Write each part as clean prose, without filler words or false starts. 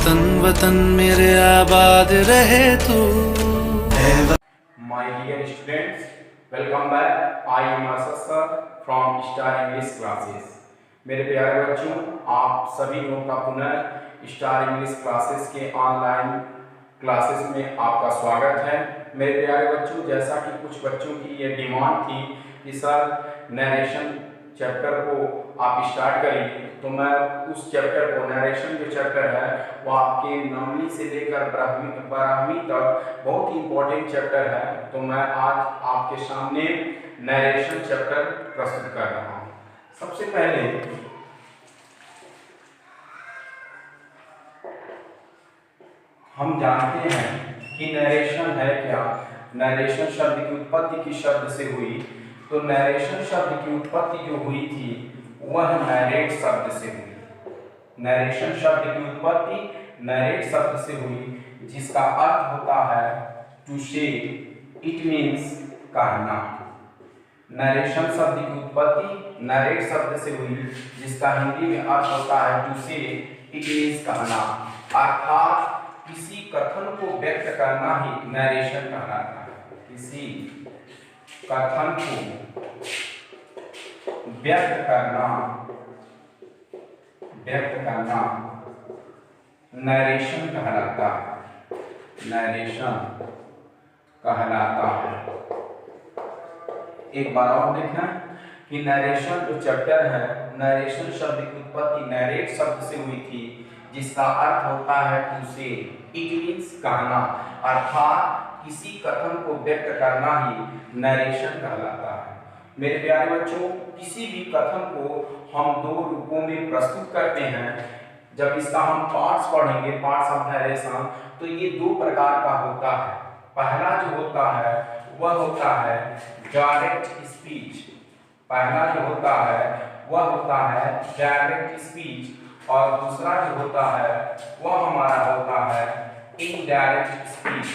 वतन वतन मेरे आबाद रहे तू। My dear students, welcome back. I am Asad sir from Star English Classes. मेरे प्यारे बच्चों, आप सभी लोगों का पुनः स्टार इंग्लिश क्लासेस के ऑनलाइन क्लासेस में आपका स्वागत है। मेरे प्यारे बच्चों, जैसा कि कुछ बच्चों की ये डिमांड थी कि सर नरेशन चैप्टर को आप स्टार्ट करिए, तो मैं उस चैप्टर को, नरेशन जो चैप्टर है वो आपके नौवीं से लेकर 12वीं तक बहुत ही इम्पोर्टेंट चैप्टर है। तो मैं आज आपके सामने नरेशन चैप्टर प्रस्तुत कर रहा हूँ। सबसे पहले हम जानते हैं कि नरेशन है क्या। नरेशन शब्द की उत्पत्ति किस शब्द से हुई? तो नरेशन शब्द की उत्पत्ति जो हुई थी वह नरेट शब्द से हुई। नरेशन शब्द की उत्पत्ति नरेट शब्द से हुई, जिसका अर्थ होता है टू से, इट मीन्स कहना। नरेशन शब्द की उत्पत्ति नरेट शब्द से हुई, जिसका हिंदी में अर्थ होता है टू से, इट मीन्स कहना। अर्थात किसी कथन को व्यक्त करना ही नरेशन कहलाता है। किसी कथन को व्यक्त करना नरेशन कहलाता है। नरेशन कहलाता है। एक बार और देखें कि नरेशन जो चैप्टर है, नरेशन शब्द की उत्पत्ति नरेट शब्द से हुई थी, जिसका अर्थ होता है टू से, इट मीन्स कहना। अर्थात किसी कथन को व्यक्त करना ही नरेशन कहलाता है। मेरे प्यारे बच्चों, किसी भी कथन को हम दो रूपों में प्रस्तुत करते हैं। जब इसका हम पार्ट्स पढ़ेंगे, पार्ट्स ऑफ नरेशन, तो ये दो प्रकार का होता है। पहला जो होता है वह होता है डायरेक्ट स्पीच। पहला जो होता है वह होता है डायरेक्ट स्पीच, और दूसरा जो होता है वह हमारा होता है इनडायरेक्ट स्पीच।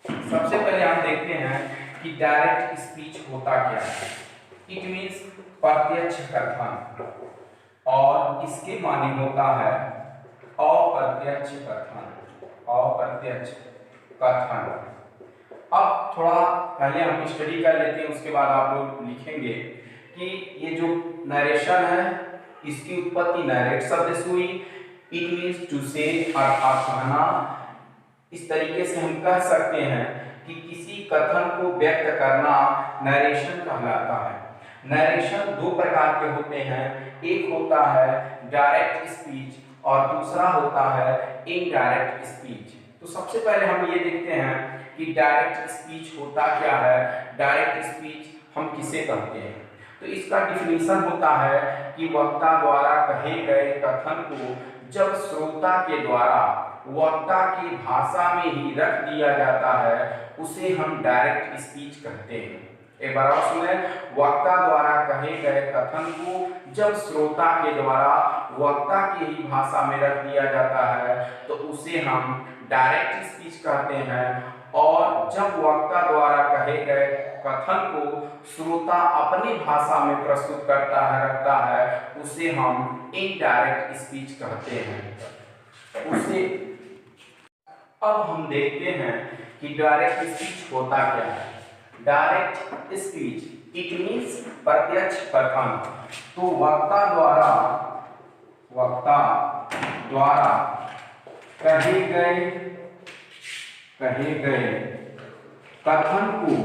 सबसे पहले हम देखते हैं कि डायरेक्ट स्पीच होता क्या है। इट मीन्स प्रत्यक्ष कथन, और इसके माने होता है अप्रत्यक्ष कथन। अप्रत्यक्ष कथन। अब थोड़ा पहले हम स्टडी कर लेते हैं, उसके बाद आप लोग लिखेंगे कि ये जो नरेशन है इसकी उत्पत्ति नरेट शब्द से हुई। इट मीन्स टू से, अर्थात कहना। इस तरीके से हम कह सकते हैं कि किसी कथन को व्यक्त करना नरेशन कहलाता है। नरेशन दो प्रकार के होते हैं, एक होता है डायरेक्ट स्पीच और दूसरा होता है इनडायरेक्ट स्पीच। तो सबसे पहले हम ये देखते हैं कि डायरेक्ट स्पीच होता क्या है। डायरेक्ट स्पीच हम किसे कहते हैं? तो इसका डिफिनीशन होता है कि वक्ता द्वारा कहे गए कथन को जब श्रोता के द्वारा वक्ता की भाषा में ही रख दिया जाता है, उसे हम डायरेक्ट स्पीच कहते हैं। एक बार और सुने, वक्ता द्वारा कहे गए कथन को जब श्रोता के द्वारा वक्ता की ही भाषा में रख दिया जाता है तो उसे हम डायरेक्ट स्पीच कहते हैं। और जब वक्ता द्वारा कहे गए कथन को श्रोता अपनी भाषा में प्रस्तुत करता है, रखता है, उसे हम इनडायरेक्ट स्पीच कहते हैं। उसे अब हम देखते हैं कि डायरेक्ट स्पीच होता क्या है। डायरेक्ट स्पीच इट मीन्स प्रत्यक्ष कथन। तो वक्ता द्वारा कहे गए कथन को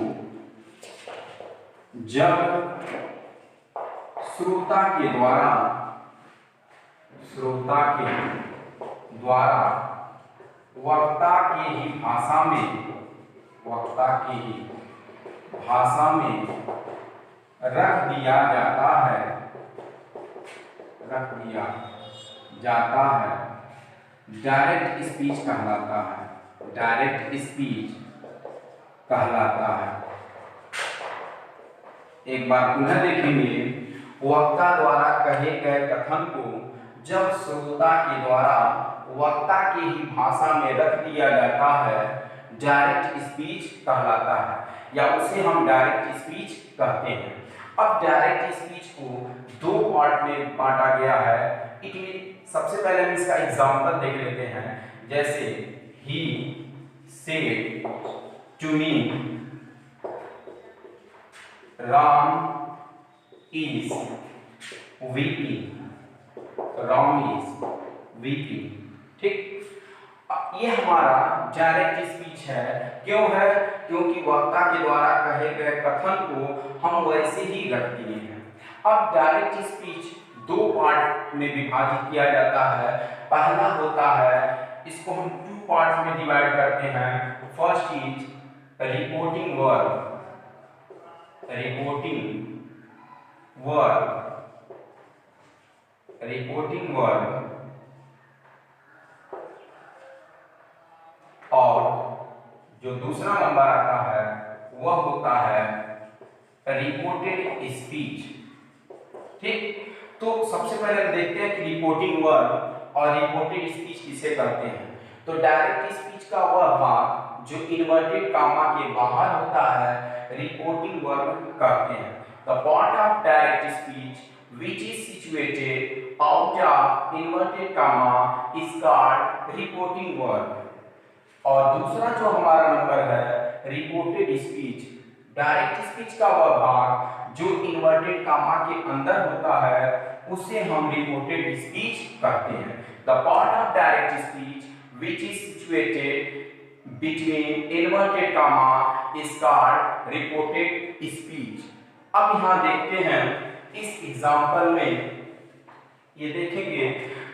जब श्रोता के द्वारा वक्ता की ही भाषा में रख दिया जाता है, डायरेक्ट स्पीच कहलाता है। डायरेक्ट स्पीच कहलाता है। एक बार पुनः देखेंगे, वक्ता द्वारा कहे गए कथन को जब श्रोता के द्वारा वक्ता की ही भाषा में रख दिया जाता है, डायरेक्ट स्पीच कहलाता है, या उसे हम डायरेक्ट स्पीच कहते हैं। अब डायरेक्ट स्पीच को दो पार्ट में बांटा गया है। इट मीन सबसे पहले हम इसका एग्जांपल देख लेते हैं। जैसे he said to me Ram is weeping, Ram is weeping. ठीक, ये हमारा डायरेक्ट स्पीच है। क्यों है? क्योंकि वक्ता के द्वारा कहे गए कथन को हम वैसे ही रख दिए हैं। अब डायरेक्ट स्पीच दो पार्ट में विभाजित किया जाता है। पहला होता है, इसको हम टू पार्ट में डिवाइड करते हैं। First is reporting verb, reporting verb, reporting verb, और जो दूसरा नंबर आता है वह होता है रिपोर्टेड स्पीच। ठीक, तो सबसे पहले हम देखते हैं कि रिपोर्टिंग वर्ब और रिपोर्टेड स्पीच किसे कहते हैं। तो डायरेक्ट स्पीच का वह भाग जो इन्वर्टेड कामा के बाहर होता है रिपोर्टिंग वर्ब कहते हैं। The part of direct speech which is situated out of inverted comma is called reporting verb। और दूसरा जो हमारा नंबर है रिपोर्टेड स्पीच, डायरेक्ट स्पीच का वह भाग जो इन्वर्टेड कामा के अंदर होता है उसे हम रिपोर्टेड स्पीच कहते हैं। The part of direct speech which is situated between inverted comma is called reported speech। अब यहाँ देखते हैं इस एग्जांपल में, ये देखेंगे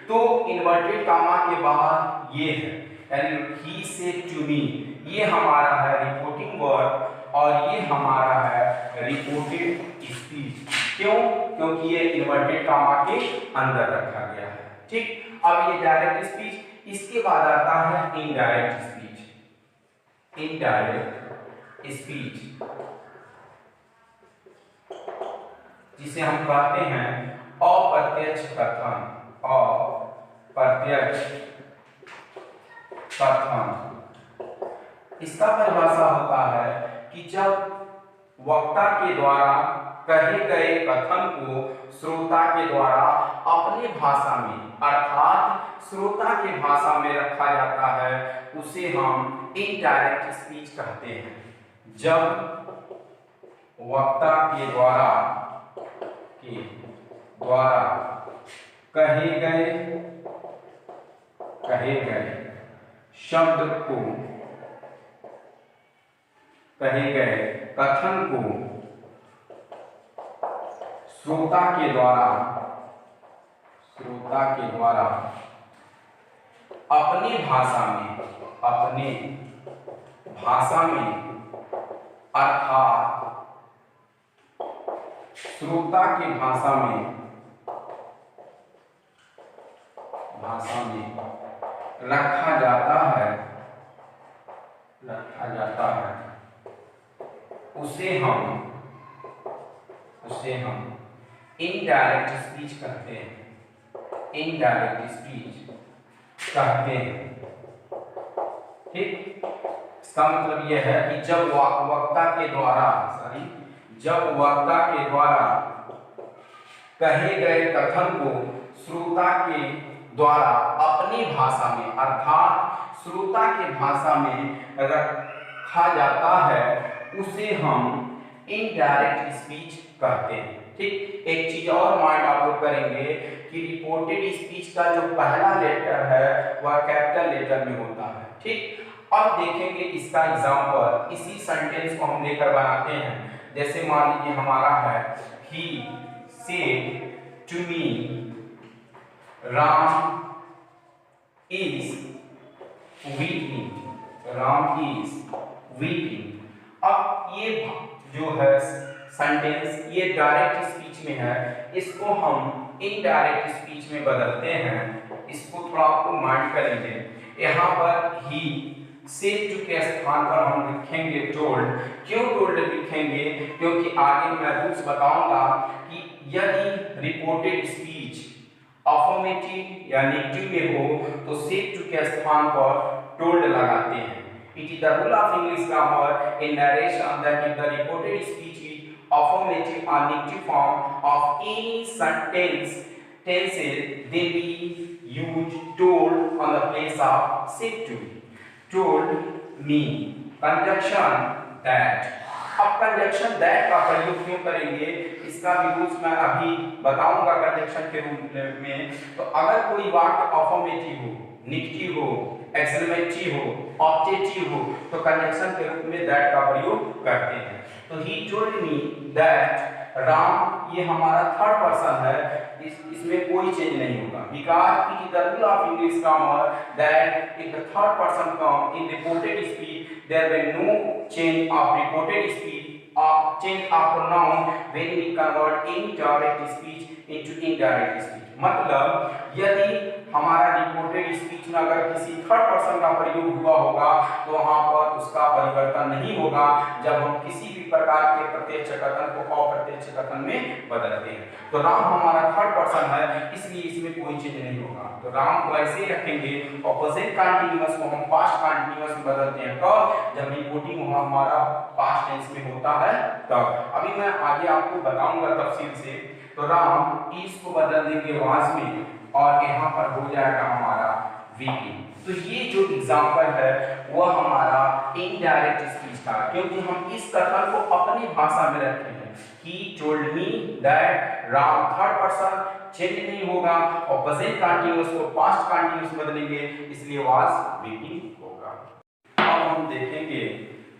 तो इन्वर्टेड कामा के बाहर ये है, यानी ही सेड टू मी, ये हमारा है रिपोर्टिंग वर्ब और ये हमारा है रिपोर्टेड स्पीच। क्यों? क्योंकि ये इन्वर्टेड कामा के अंदर रखा गया है। ठीक, अब ये डायरेक्ट स्पीच, इसके बाद आता है इनडायरेक्ट स्पीच। इनडायरेक्ट स्पीच जिसे हम कहते हैं अप्रत्यक्ष कथन, अप्रत्यक्ष कथन। इसका परिभाषा होता है कि जब वक्ता के द्वारा कहे गए कथन को श्रोता के द्वारा अपने भाषा में अर्थात श्रोता के भाषा में रखा जाता है उसे हम इनडायरेक्ट स्पीच कहते हैं। जब वक्ता के द्वारा कहे गए शब्द को, कहे गए कथन को श्रोता के द्वारा अपनी भाषा में अर्थात श्रोता की भाषा में रखा जाता है उसे हम इनडायरेक्ट स्पीच कहते हैं। इनडायरेक्ट स्पीच कहते हैं। ठीक, इसका मतलब यह है कि जब वक्ता के द्वारा कहे गए कथन को श्रोता के द्वारा अपनी भाषा में अर्थात श्रोता के भाषा में रखा जाता है उसे हम इनडायरेक्ट स्पीच कहते हैं। ठीक, एक चीज और माइंड आप लोग करेंगे कि रिपोर्टेड स्पीच का जो पहला लेटर है वह कैपिटल लेटर में होता है। ठीक, अब देखेंगे इसका एग्जांपल, इसी सेंटेंस को हम लेकर बनाते हैं। जैसे मान लीजिए हमारा है he said to me Ram is weeping, Ram is weeping. अब ये जो है सेंटेंस ये डायरेक्ट स्पीच में है, इसको हम इनडायरेक्ट स्पीच में बदलते हैं। इसको थोड़ा आपको माइंड करेंगे। यहाँ पर ही सेड टू के स्थान पर हम लिखेंगे टोल्ड। क्यों टोल्ड लिखेंगे? क्योंकि आगे मैं रूल्स बताऊंगा कि यदि रिपोर्टेड स्पीच अफर्मेटिव या नेगेटिव में हो तो सेड टू के स्थान पर टोल्ड लगाते हैं। It is the rule of English grammar in narration that if the reported speech is affirmative or negative form of any sentence, then we use told on the place of said to. Told me, conjunction that. अब conjunction that का प्रयोग क्यों करेंगे, इसका भी rules मैं अभी बताऊंगा कंजक्शन के रूप में। तो अगर कोई वाक्य अफर्मेटिव हो, निगेटिव हो, एक्सक्लेमेटरी हो, ऑब्जेक्टिव हो, तो कंजक्शन के रूप में दैट का प्रयोग करते हैं। तो he told me that Ram, ये हमारा थर्ड पर्सन है, इसमें कोई चेंज नहीं होगा, because it is the rule of English grammar that if the third person come in reported speech there will no change of reported speech of change of pronoun when we convert indirect speech into indirect speech. मतलब यदि हमारा reported speech में अगर किसी third person का प्रयोग हुआ होगा तो वहां पर उसका परिवर्तन नहीं होगा जब हम किसी भी प्रकार के प्रत्यक्ष कथन को अप्रत्यक्ष कथन में बदलते हैं। तो राम हमारा थर्ड पर्सन है, इसलिए इसमें कोई चेंज नहीं होगा। तो राम को ऐसे ही रखेंगे। ऑपोजिट कंटीन्यूअस को हम पास्ट कंटीन्यूअस में बदलते हैं कब, जब रिपोर्टिंग हमारा पास्ट टेंस में होता है तब। अभी मैं आगे आपको बताऊंगा तफसील से। तो राम इस को बदल देंगे वाज में और यहाँ पर हो जाएगा हमारा वीकिंग। तो ये जो एग्जांपल है वह हमारा इनडायरेक्ट स्पीच था, क्योंकि हम इस कथन को अपनी भाषा में रखते हैं। He told me that Ram third person change नहीं होगा, और प्रेजेंट कंटीन्यूअस को पास्ट कंटीन्यूअस बदलेंगे, इसलिए वाज वीकिंग होगा। अब हम देखेंगे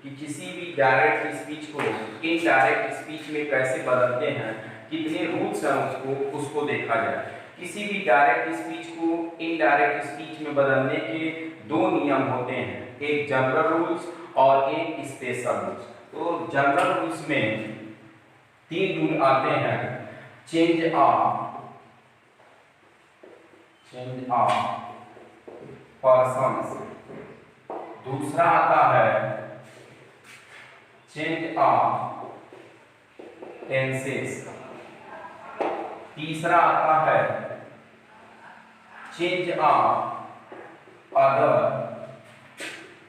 कि किसी भी डायरेक्ट स्पीच को इनडायरेक्ट स्पीच में कैसे बदलते हैं, कितने रूल्स हैं उसको देखा जाए। किसी भी डायरेक्ट स्पीच को इनडायरेक्ट स्पीच में बदलने के दो नियम होते हैं, एक जनरल रूल्स और एक स्पेशल रूल्स। तो जनरल रूल्स में 3 रूल आते हैं। चेंज ऑफ पर्सन्स, दूसरा आता है चेंज ऑफ टेंसेस, तीसरा आता है change of other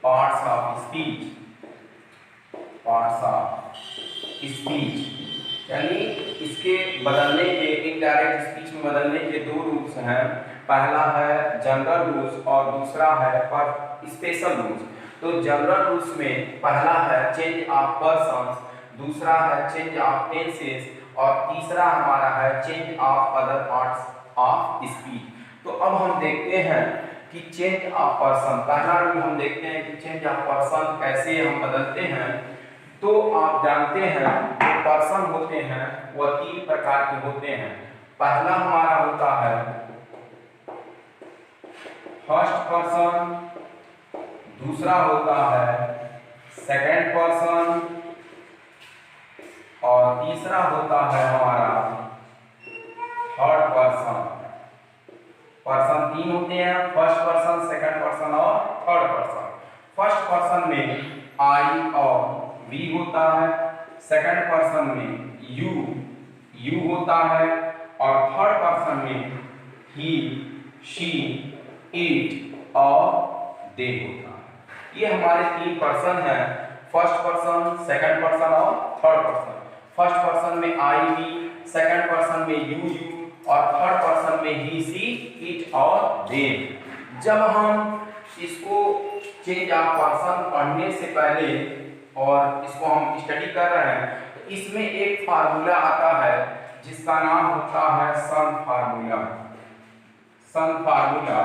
parts of speech. यानी इसके बदलने के, इनडायरेक्ट स्पीच में बदलने के 2 रूल्स हैं। पहला है जनरल रूल्स और दूसरा है स्पेशल रूल्स। तो जनरल रूल्स में पहला है चेंज ऑफ पर्सन्स, दूसरा है चेंज ऑफ टेंसेस और तीसरा हमारा है change of other parts of speech. तो अब हम देखते हैं कि चेंज ऑफ पर्सन, पहला रूल हम देखते हैं कि चेंज ऑफ पर्सन कैसे हम बदलते हैं। तो आप जानते हैं जो पर्सन होते हैं वह 3 प्रकार के होते हैं। पहला हमारा होता है फर्स्ट पर्सन, दूसरा होता है सेकंड पर्सन और तीसरा होता है हमारा थर्ड पर्सन। पर्सन 3 होते हैं, फर्स्ट पर्सन, सेकंड पर्सन और थर्ड पर्सन। फर्स्ट पर्सन में आई और वी होता है, सेकंड पर्सन में यू होता है और थर्ड पर्सन में ही, शी, इट और दे होता है। ये हमारे 3 पर्सन हैं, फर्स्ट पर्सन, सेकंड पर्सन और थर्ड पर्सन। फर्स्ट पर्सन में आई वी, सेकंड पर्सन में यू और थर्ड पर्सन में ही, सी, इट और दे। जब हम इसको चेंज ऑफ पर्सन पढ़ने से पहले और इसको हम स्टडी कर रहे हैं तो इसमें एक फार्मूला आता है जिसका नाम होता है सन फार्मूला। सन फार्मूला,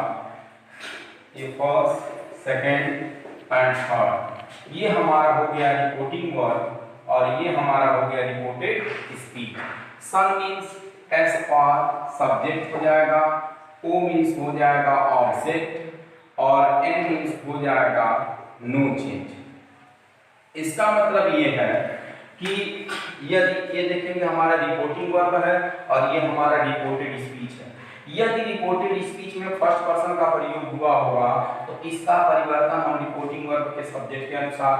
ये फर्स्ट, सेकंड एंड थर्ड। ये हमारा हो गया रिपोर्टिंग वर्ब और ये हमारा हो गया reported speech. SON means S for subject हो जाएगा, ओ मीन्स हो जाएगा ऑब्जेक्ट और एन मीन्स हो जाएगा नो चेंज। इसका मतलब ये है कि यदि ये देखेंगे हमारा रिपोर्टिंग वर्ब है और ये हमारा रिपोर्टेड स्पीच है। यदि रिपोर्टेड स्पीच में फर्स्ट पर्सन का प्रयोग हुआ होगा तो इसका परिवर्तन हम रिपोर्टिंग वर्ब के सब्जेक्ट के अनुसार,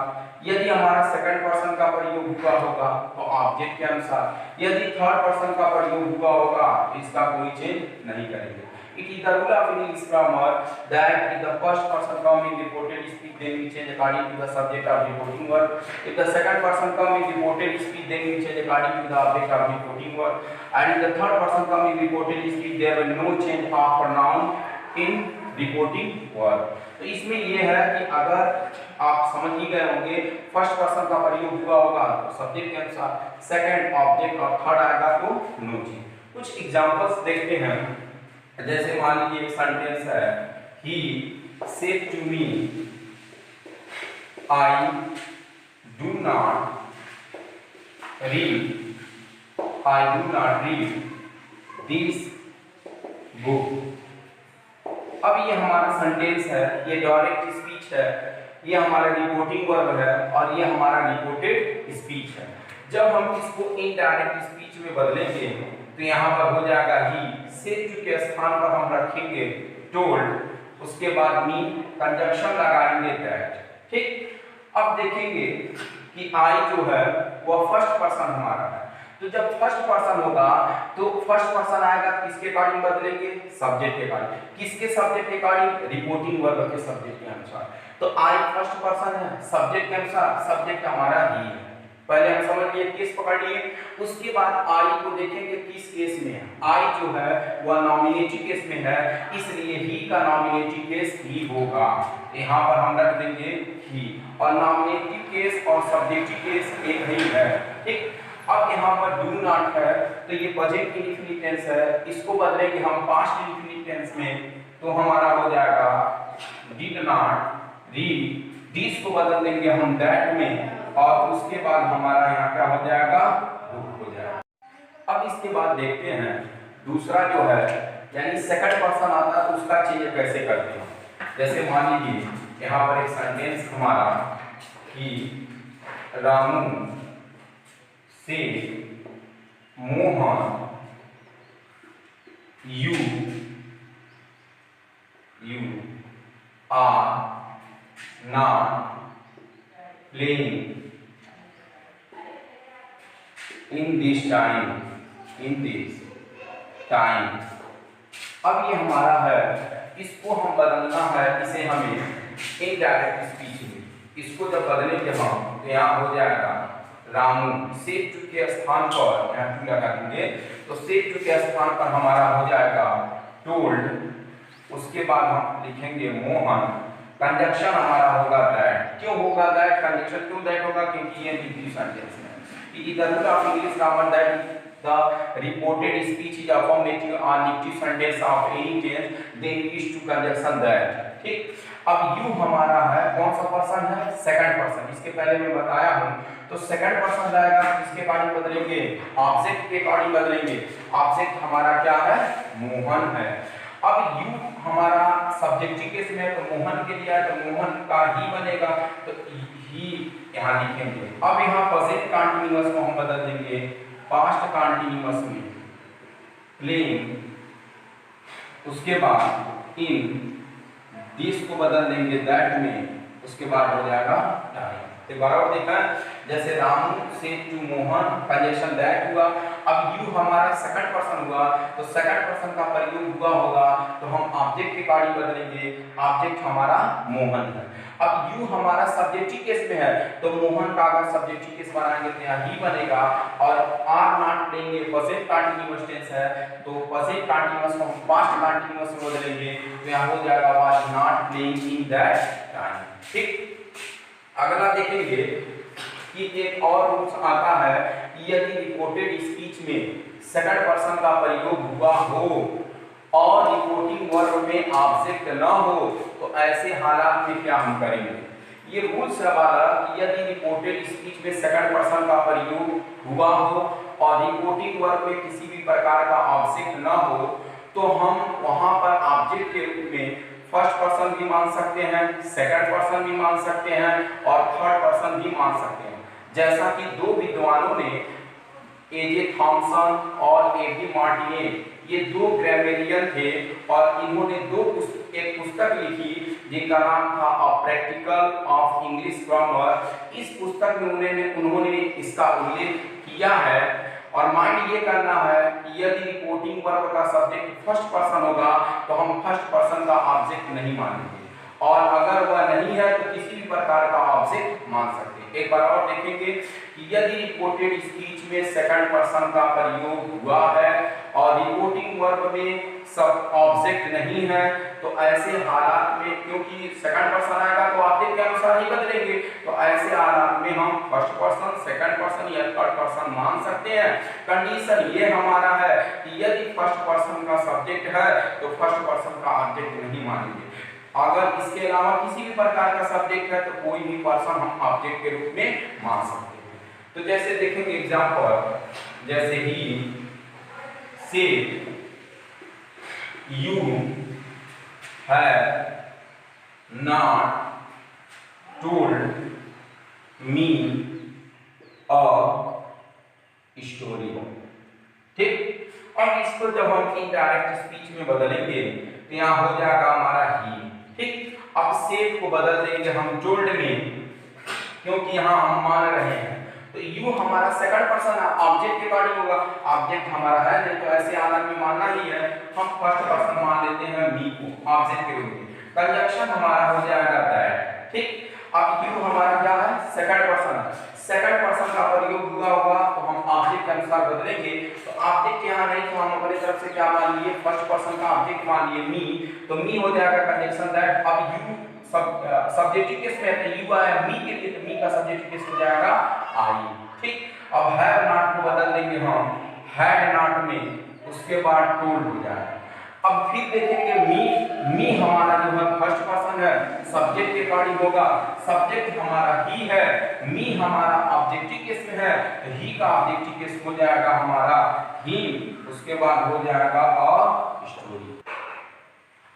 यदि हमारा सेकंड पर्सन का प्रयोग हुआ होगा तो ऑब्जेक्ट के अनुसार, यदि थर्ड पर्सन का प्रयोग हुआ होगा तो इसका कोई चेंज नहीं करेंगे। It is the rule of English grammar that if the first person come in reported speech, then we change according to the subject of reporting verb. If the second person come in reported speech, then we change according to the object of reporting verb. And if the third person come in reported speech, there will no change of pronoun in reporting verb. तो इसमें ये है कि अगर आप समझ ही गए होंगे फर्स्ट पर्सन का प्रयोग हुआ होगा तो सब्जेक्ट के अनुसार, सेकंड ऑब्जेक्ट और थर्ड आएगा तो नोची। कुछ एग्जांपल्स देखते हैं। जैसे मान लीजिए एक सेंटेंस है, he said to me I do not read this book. अब ये हमारा सेंटेंस है, ये डायरेक्ट स्पीच है, ये हमारा रिपोर्टिंग वर्ब है और ये हमारा रिपोर्टेड स्पीच है। जब हम इसको इनडायरेक्ट स्पीच में बदलेंगे तो यहाँ पर हो जाएगा ही, सेड टू के स्थान पर हम रखेंगे टोल्ड, उसके बाद मी, कंजंक्शन लगाएंगे दैट। ठीक। अब देखेंगे कि आई जो है वह फर्स्ट पर्सन हमारा है, तो जब फर्स्ट पर्सन होगा तो फर्स्ट पर्सन आएगा किसके अकॉर्डिंग बदलेंगे, सब्जेक्ट के अकॉर्डिंग। किसके सब्जेक्ट के अकॉर्डिंग, रिपोर्टिंग वर्ब के सब्जेक्ट के अनुसार। तो आई फर्स्ट पर्सन है, सब्जेक्ट के अनुसार सब्जेक्ट हमारा ही है। पहले हम समझ लिए केस पकड़ लिए, उसके बाद आई को देखेंगे किस केस में है। आई जो है वह नॉमिनेटिव केस में है, इसलिए ही का नॉमिनेटिव केस ही होगा। यहाँ पर हम रख देंगे ही, और नॉमिनेटिव केस और सब्जेक्टिव केस एक ही है। ठीक। अब यहाँ पर डू नॉट है तो ये प्रेजेंट इंडेफिनिट टेंस है, इसको बदलेंगे हम पास्ट इंडेफिनिट टेंस में, तो हमारा हो जाएगा डिड नॉट रीड, दिस को बदल देंगे हम दैट में, और उसके बाद हमारा यहाँ क्या हो जाएगा, बुक हो जाएगा। अब इसके बाद देखते हैं दूसरा जो है, यानी सेकंड पर्सन आता है, उसका चेंज कैसे करते हैं। जैसे मान लीजिए यहाँ पर एक सेंटेंस हमारा कि रामू से Mohan you are not playing in this time. अब ये हमारा है, इसको हम बदलना है, इसे हमें इनडायरेक्ट स्पीच में, इसको जब बदलेंगे हम तो यहाँ हो जाएगा रामू, सेड टू के स्थान पर यहाँ टू लगा देंगे, तो सेड टू के स्थान पर हमारा हो जाएगा टोल्ड, उसके बाद हम लिखेंगे मोहन, कंजंक्शन हमारा होगा दैट। क्यों होगा दैट, कंजंक्शन क्यों दैट होगा, क्योंकि ये नेगेटिव सेंटेंस है। In the rule of English grammar that the reported speech is affirmative or negative sentence of any tense, then use to conjunction that। ठीक। अब यू हमारा है कौन सा पर्सन है, सेकंड पर्सन, इसके पहले मैं बताया हूं। तो सेकंड पर्सन जाएगा किसके अकॉर्डिंग बदलेंगे, ऑब्जेक्ट के अकॉर्डिंग बदलेंगे। ऑब्जेक्ट हमारा क्या है, मोहन है। अब यू हमारा सब्जेक्टिव केस में है, तो मोहन के लिए है तो मोहन का ही बनेगा, तो ही यहाँ लिखेंगे। अब यहाँ प्रेजेंट कंटीन्यूअस को हम बदल देंगे पास्ट कंटीन्यूअस में, प्लेइंग, उसके बाद इन, दिस को बदल देंगे दैट में, उसके बाद हो जाएगा टाइम। तो बराबर देखा, जैसे रामू से टू मोहन, कंजंक्शन दैट हुआ। अब यू हमारा सेकंड पर्सन हुआ, तो सेकंड पर्सन का प्रयोग हुआ होगा, तो हम ऑब्जेक्ट के अकॉर्डिंग बदलेंगे, ऑब्जेक्ट हमारा मोहन है। अब यू हमारा सब्जेक्टिव केस में है, तो मोहन का अगर सब्जेक्टिव केस बनाएंगे तो यहाँ ही बनेगा, और आर नॉट लेंगे प्रेजेंट कंटीन्यूअस टेंस है, तो प्रेजेंट कंटीन्यूअस को हम पास्ट कंटीन्यूअस में बदलेंगे, तो यहाँ हो जाएगा was not playing in that time. ठीक। अगला देखेंगे कि एक और रूल्स आता है कि यदि रिपोर्टेड स्पीच में सेकंड पर्सन का प्रयोग हुआ हो और रिपोर्टिंग वर्ब में ऑब्जेक्ट न हो, तो ऐसे हालात में क्या हम करेंगे। ये रूल्स है वाला कि यदि रिपोर्टेड स्पीच में सेकंड पर्सन का प्रयोग हुआ हो और रिपोर्टिंग वर्ब में किसी भी प्रकार का ऑब्जेक्ट न हो, तो हम वहां पर ऑब्जेक्ट के रूप में फर्स्ट पर्सन भी मान सकते हैं, सेकंड पर्सन भी मान सकते हैं और थर्ड पर्सन भी मान सकते हैं। जैसा कि दो विद्वानों ने, एजे थॉमसन और एडी मार्टिने, ये दो ग्रामेरियन थे और इन्होंने एक पुस्तक लिखी जिनका नाम था a practical of English grammar. इस पुस्तक में उन्होंने इसका उल्लेख किया है, और माइंड ये करना है कि यदि रिपोर्टिंग वर्ब का सब्जेक्ट फर्स्ट पर्सन होगा तो हम फर्स्ट पर्सन का ऑब्जेक्ट नहीं मानेंगे, और अगर वह नहीं है तो किसी भी प्रकार का ऑब्जेक्ट मान सकते हैं। एक बार और देखेंगे कि यदि रिपोर्टेड स्पीच में सेकंड पर्सन का प्रयोग हुआ है और रिपोर्टिंग वर्ब में सब ऑब्जेक्ट नहीं है तो ऐसे हालात में, क्योंकि सेकंड पर्सन आएगा तो ऑब्जेक्ट के अनुसार ही बदलेंगे, तो ऐसे हालात में हम फर्स्ट पर्सन, सेकंड पर्सन या थर्ड पर्सन मान सकते हैं। कंडीशन ये हमारा है कि यदि फर्स्ट पर्सन का सब्जेक्ट है तो फर्स्ट पर्सन का ऑब्जेक्ट नहीं मानेंगे। अगर इसके अलावा किसी भी प्रकार का सब्जेक्ट है तो कोई भी पर्सन हम ऑब्जेक्ट के रूप में मान सकते हैं। तो जैसे देखेंगे एग्जांपल, जैसे ही से you have not told me a story. ठीक, और इसको जब हम इनडायरेक्ट स्पीच में बदलेंगे तो यहाँ हो जाएगा हमारा ही। ठीक, अब सेट को बदल देंगे हम टोल्ड में, क्योंकि यहाँ हम मान रहे हैं तो यू हमारा सेकंड पर्सन ऑब्जेक्ट के अकॉर्डिंग होगा, ऑब्जेक्ट हमारा है नहीं तो ऐसे हालत में मानना ही है, हम फर्स्ट पर्सन मान लेते हैं मी को ऑब्जेक्ट के रूप में। कंजंक्शन हमारा हो जाएगा दैट। ठीक, अब यू हमारा क्या है, सेकंड पर्सन, सेकंड पर्सन का प्रयोग हुआ होगा तो हम ऑब्जेक्ट के अनुसार बदलेंगे। तो ऑब्जेक्ट यहाँ नहीं तो हम अपनी तरफ से क्या मान लिए, फर्स्ट पर्सन का ऑब्जेक्ट मान लिए मी, तो मी हो जाएगा कंजंक्शन दैट। अब यू सब्जेक्टिव केस में है, यू आया मी के लिए तो मी का सब्जेक्टिव केस हो जाएगा आई। ठीक, अब हैव नॉट को बदल देंगे हम हैड नॉट में, उसके बाद टोल्ड हो जाएगा। अब फिर देखेंगे मी हमारा जो है फर्स्ट पर्सन है, सब्जेक्ट के अकॉर्डिंग होगा, सब्जेक्ट हमारा ही है, मी हमारा ऑब्जेक्टिव केस में है तो ही का ऑब्जेक्टिव केस हो जाएगा हमारा ही, उसके बाद हो जाएगा अ स्टोरी।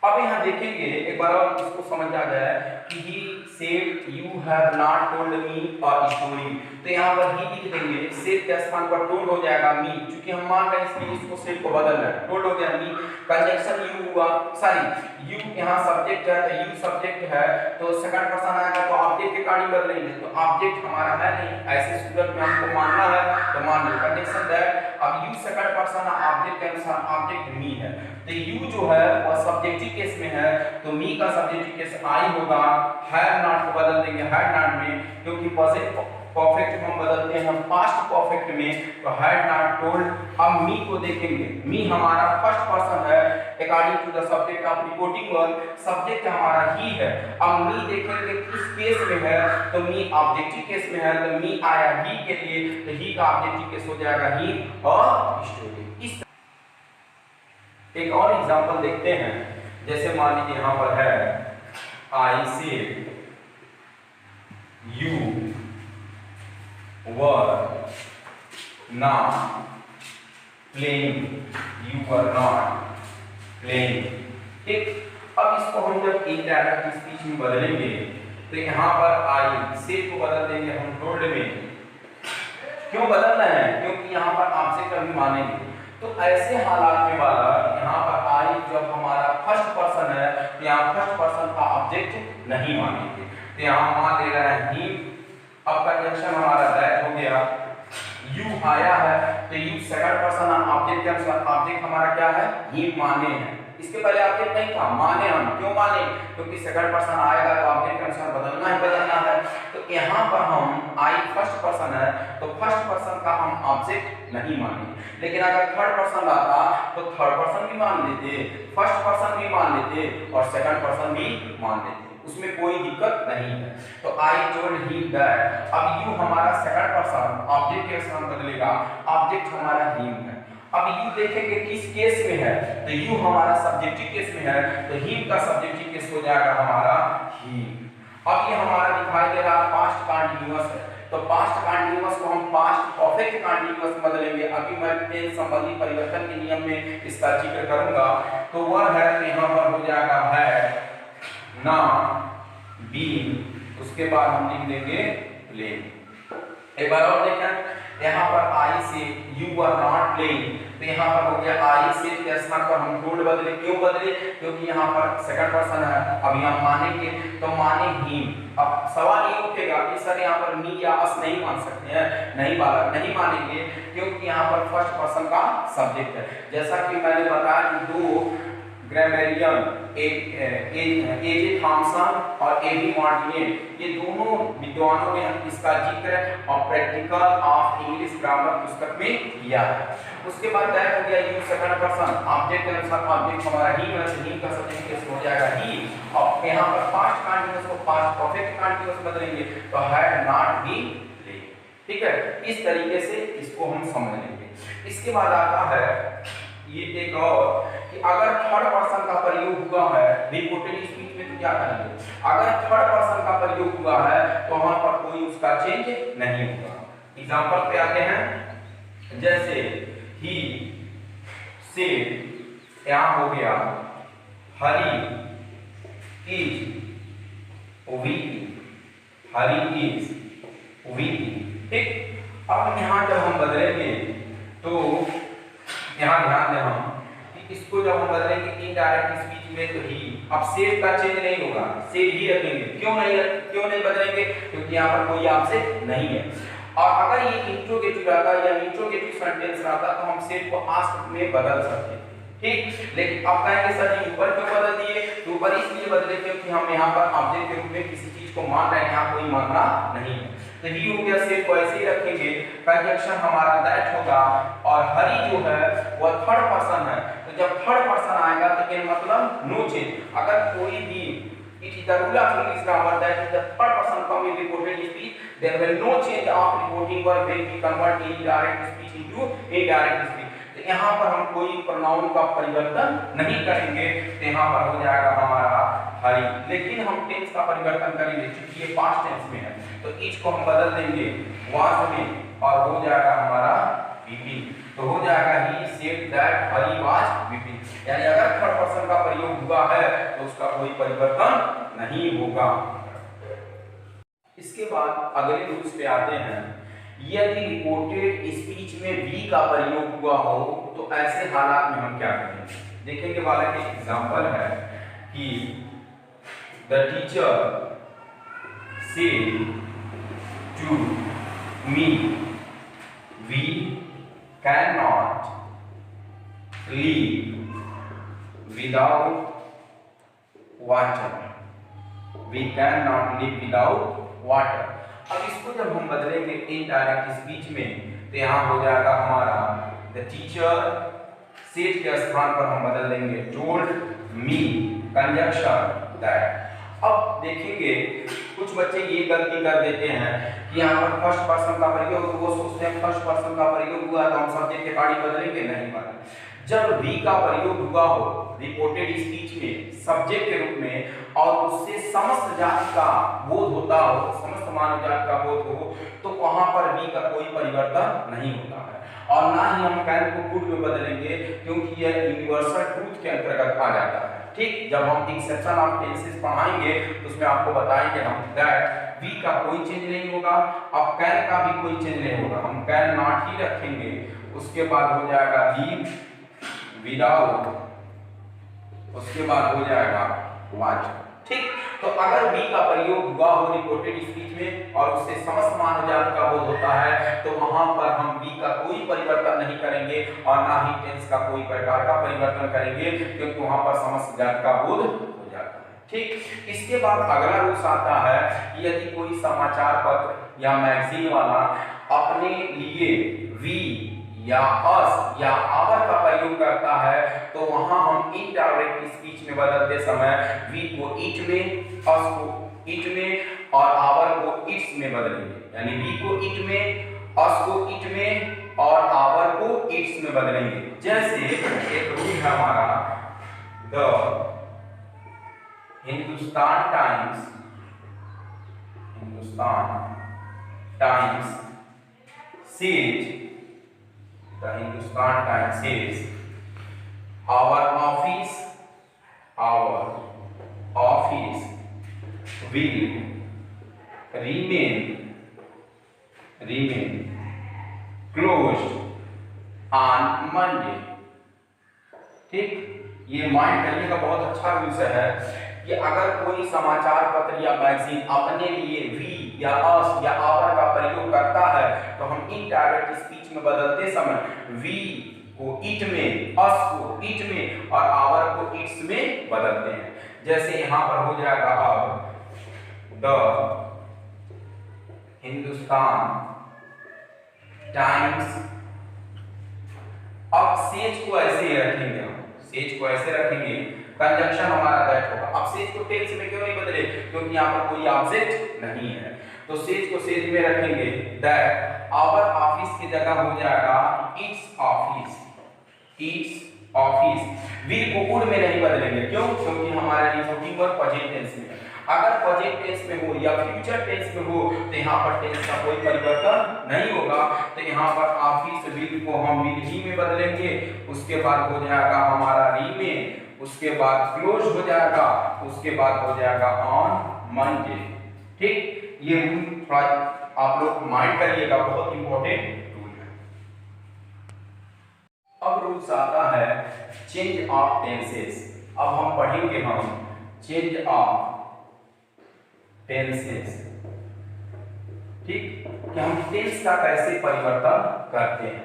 अब यहाँ देखेंगे एक बार और इसको समझ आ जाए कि he said you have not told me a story, तो यहाँ पर ही लिख देंगे, सेड के स्थान पर टोल्ड हो जाएगा मी, क्योंकि हम मान रहे हैं इसलिए इसको सेड को बदलना है, टोल्ड हो गया मी। कंजंक्शन यू हुआ, सॉरी यू यहाँ सब्जेक्ट है तो यू सब्जेक्ट है तो सेकंड पर्सन आएगा तो ऑब्जेक्ट के अकॉर्डिंग बदलेंगे, तो ऑब्जेक्ट हमारा है नहीं, ऐसे सूरत में हमको मानना है तो मान लो कंडीशन दैट। अब यू सेकंड पर्सन ऑब्जेक्ट के अनुसार ऑब्जेक्ट मी है, तो यू जो है वह सब्जेक्टिव केस में है तो मी का सब्जेक्टिव केस आई होगा, हैव नॉट को बदल देंगे हैड नॉट में, क्योंकि प्रेजेंट परफेक्ट हम बदलते हैं पास्ट परफेक्ट में तो हैड नॉट टोल्ड। अब मी को देखेंगे, मी हमारा फर्स्ट पर्सन है according to the subject of reporting verb, subject हमारा ही है। अब मी देखेंगे किस केस में है तो मी ऑब्जेक्टिव केस में है तो मी आया ही के लिए तो ही का ऑब्जेक्टिव केस हो जाएगा ही और स्टोरी। इस एक और एग्जांपल देखते हैं, जैसे मान लीजिए यहाँ पर है आई से you were not playing, you were not playing। ठीक, अब इसको हम जब इनडायरेक्ट स्पीच में बदलेंगे तो यहाँ पर आई से को बदल देंगे हम टोल्ड में। क्यों बदलना है, क्योंकि यहाँ पर ऑब्जेक्ट अभी मानेंगे, तो ऐसे हालात में वाला यहाँ पर आई जब हमारा फर्स्ट पर्सन है तो यहाँ फर्स्ट पर्सन का ऑब्जेक्ट नहीं मानेंगे, तो यहाँ मान ले रहा है ही। अब कंजंक्शन हमारा दैट हो गया, यू आया है तो यू सेकंड पर्सन ऑब्जेक्ट के अनुसार ऑब्जेक्ट हमारा क्या है ही माने हैं, इसके पहले ऑब्जेक्ट नहीं था, माने हम क्यों माने, क्योंकि सेकंड पर्सन आएगा तो ऑब्जेक्ट के अनुसार बदलना ही बदलना है। तो यहाँ पर हम आई फर्स्ट पर्सन है तो फर्स्ट पर्सन का हम ऑब्जेक्ट नहीं मानेंगे, लेकिन अगर थर्ड पर्सन आता तो थर्ड पर्सन भी मान लेते, फर्स्ट पर्सन भी मान लेते और सेकंड पर्सन भी मान लेते, उसमें कोई दिक्कत नहीं है। तो आई टोल्ड हिम दैट, अब यू हमारा सेकंड पर्सन ऑब्जेक्ट के स्थान बदलेगा, ऑब्जेक्ट हमारा हिम है। अब यू देखेंगे किस केस में है तो यू हमारा सब्जेक्टिव केस में है तो हिम का सब्जेक्टिव केस हो जाएगा हमारा हिम। अब ये हमारा दिखाई दे रहा पास्ट कंटीन्यूअस है, तो पास्ट कंटीन्यूअस को हम पास्ट परफेक्ट कंटीन्यूअस में बदलेंगे। अभी मैं टेंस संबंधी परिवर्तन के नियम में इसका जिक्र करूंगा, तो वह है यहाँ पर हो जाएगा है ना बीन, उसके बाद हम लिख देंगे प्लेइंग। एक बार और देखें, यहाँ पर आई से यू आर नॉट प्लेइंग, तो यहाँ पर हो गया आई से के स्थान पर हम टोल्ड बदले, क्यों बदले, क्योंकि यहाँ पर सेकंड पर्सन है, अब यहाँ मानेंगे तो माने हिम। अब सवाल ये उठेगा कि सर यहाँ पर मी या अस नहीं मान सकते हैं, नहीं बालक नहीं मानेंगे क्योंकि यहाँ पर फर्स्ट पर्सन का सब्जेक्ट है। जैसा कि मैंने बताया कि दो ग्रामेरियन, एजे थॉमसन और एबी मार्टिनेट, ये दोनों विद्वानों ने इसका जिक्र और प्रैक्टिकल ऑफ इंग्लिश ग्रामर पुस्तक में किया है। उसके बाद दैट हो गया यूज सेकंड पर्सन, ऑब्जेक्ट के अनुसार ऑब्जेक्ट हमारा ही है, ही का सब्जेक्ट केस हो जाएगा ही। अब यहाँ पर पास्ट कंटीन्यूअस को पास्ट परफेक्ट कंटीन्यूअस बदलेंगे तो हैड नॉट बीन प्ले। ठीक है, इस तरीके से इसको हम समझ लेंगे। इसके बाद आता है ये एक और कि अगर थर्ड पर्सन का प्रयोग हुआ है रिपोर्टेड स्पीच में तो क्या करेंगे? अगर थर्ड पर्सन का प्रयोग हुआ है तो वहां पर कोई उसका चेंज नहीं होगा। एग्जांपल पे आते हैं, जैसे ही सेड, यहां हो गया Hari is weak, Hari is weak. ठीक, अब यहां जब हम बदलेंगे तो यहां ध्यान दें हम कि इसको जब हम बदलेंगे इनडायरेक्ट स्पीच में तो ही, अब सेड का चेंज नहीं होगा, सेड ही रखेंगे। क्यों नहीं बदलेंगे? क्योंकि यहाँ पर कोई आपसे नहीं है। और अगर ये इंट्रोगेटिव रहता या इंट्रोगेटिव सेंटेंस रहता तो हम सेड को आस्क में बदल सकते। ठीक, लेकिन अब कहेंगे सर जी ऊपर क्यों बदल दिए? तो ऊपर इसलिए बदले क्योंकि हम यहाँ पर ऑब्जेक्ट के रूप में किसी चीज को मान रहे हैं, यहाँ कोई मानना नहीं है। तो ही हो गया, सेड को ऐसे ही रखेंगे, कंजंक्शन हमारा दैट होगा और हरी जो है वह थर्ड पर्सन है। तो जब थर्ड पर्सन आएगा तो ये मतलब नो चेंज। अगर कोई भी it is the rule of English grammar that if the third person come in reported speech there will no change of reporting verb when we convert indirect speech into indirect speech। तो यहाँ पर हम कोई pronoun का परिवर्तन नहीं करेंगे, तो यहाँ पर हो जाएगा हमारा हरी। लेकिन हम टेंस का परिवर्तन करेंगे क्योंकि ये पास्ट टेंस में है, तो इच को हम बदल देंगे वाज में और हो जाएगा हमारा बीपी। तो हो जाएगा he said that Hari was BP. यानी अगर थर्ड पर्सन का प्रयोग हुआ है तो उसका कोई परिवर्तन नहीं होगा। इसके बाद अगले रूल्स पे आते हैं। यदि रिपोर्टेड स्पीच में बी का प्रयोग हुआ हो तो ऐसे हालात में हम क्या करेंगे? देखेंगे वाला के एग्जांपल है कि the teacher said to me we can not leave without water, we cannot live without water। अब इसको जब हम बदलेंगे इनडायरेक्ट स्पीच में तो यहाँ हो जाएगा हमारा द टीचर, सेड के स्थान पर हम बदल देंगे टोल्ड मी, कंजंक्शन दैट। अब देखेंगे कुछ बच्चे ये गलती कर देते हैं कि यहाँ पर फर्स्ट पर्सन का प्रयोग, तो वो सोचते हैं फर्स्ट पर्सन का प्रयोग हुआ तो हम सब्जेक्ट के गाड़ी बदलेंगे, नहीं बदलेंगे। जब वी का प्रयोग हुआ हो रिपोर्टेड स्पीच में सब्जेक्ट के रूप में और उससे समस्त जाति का बोध होता हो, समस्त मानव जाति का बोध हो, तो वहां पर वी का कोई परिवर्तन नहीं होता है। और ना ही हम कैन को गुड में बदलेंगे क्योंकि यह यूनिवर्सल ट्रूथ के अंतर्गत आ जाता है। ठीक, जब हम एक्सेप्शन ऑफ टेंसेस पढ़ाएंगे तो उसमें आपको बताएंगे हम दैट वी का कोई चेंज नहीं होगा, अब कैन का भी कोई चेंज नहीं होगा, हम कैन नॉट ही रखेंगे। उसके बाद हो जाएगा लीव विदाउट, उसके बाद हो जाएगा वाच। ठीक, तो अगर बी का प्रयोग हुआ हो रिपोर्टेड स्पीच में और उससे समस्त मानव जाति का बोध होता है तो वहां पर हम बी का कोई परिवर्तन नहीं करेंगे और ना ही टेंस का कोई प्रकार का परिवर्तन करेंगे क्योंकि वहां पर समस्त जाति का बोध हो जाता है। ठीक, इसके बाद अगला रूल्स आता है कि यदि कोई समाचार पत्र या मैगजीन वाला अपने लिए वी या अस या आवर का प्रयोग करता है तो वहां हम इनडायरेक्ट स्पीच में बदलते समय वी को इट में, अस को इट में और आवर को इट्स में बदलेंगे। यानी वी को इट में, अस को इट में और आवर को इट्स में बदलेंगे। जैसे एक रूल है हमारा the Hindustan times says, The Hindustan Times says, our office will remain closed on Monday। ठीक, ये माइंड करने का बहुत अच्छा विषय है कि अगर कोई समाचार पत्र या मैगजीन अपने लिए वी या अस या आवर का प्रयोग करता है तो हम इनडायरेक्ट स्पीच में बदलते समय वी को इट में, अस को इट में और आवर को इट्स में बदलते हैं। जैसे यहां पर हो जाएगा अब द हिंदुस्तान टाइम्स। अब सेज को ऐसे ही रखेंगे, हम सेज को ऐसे रखेंगे, कंजंक्शन हमारा दैट होगा। अब सेज को टेल्स में क्यों नहीं बदले, क्योंकि यहाँ पर कोई ऑब्जेक्ट नहीं है, तो सेज को सेज में रखेंगे। दैट आवर ऑफिस की जगह हो जाएगा it's office, it's office. Will को वुड में नहीं बदलेंगे, क्यों, क्योंकि हमारा रिपोर्टिंग वर्ब प्रेजेंट टेंस में है। अगर प्रेजेंट टेंस में हो या फ्यूचर टेंस में हो तो यहाँ पर टेंस का कोई परिवर्तन नहीं होगा। तो यहाँ पर ऑफिस विल को हम विल ही में बदलेंगे, उसके बाद हो जाएगा हमारा री में, उसके बाद क्लोज हो जाएगा, उसके बाद हो जाएगा ऑन मंडे। ठीक, ये रूल थोड़ा आप लोग माइंड करिएगा, बहुत इंपॉर्टेंट रूल है। अब रूल्स आता है चेंज ऑफ टेंसेस। अब हम पढ़ेंगे हम चेंज ऑफ टेंसेस। ठीक, कि हम टेंस का कैसे परिवर्तन करते हैं।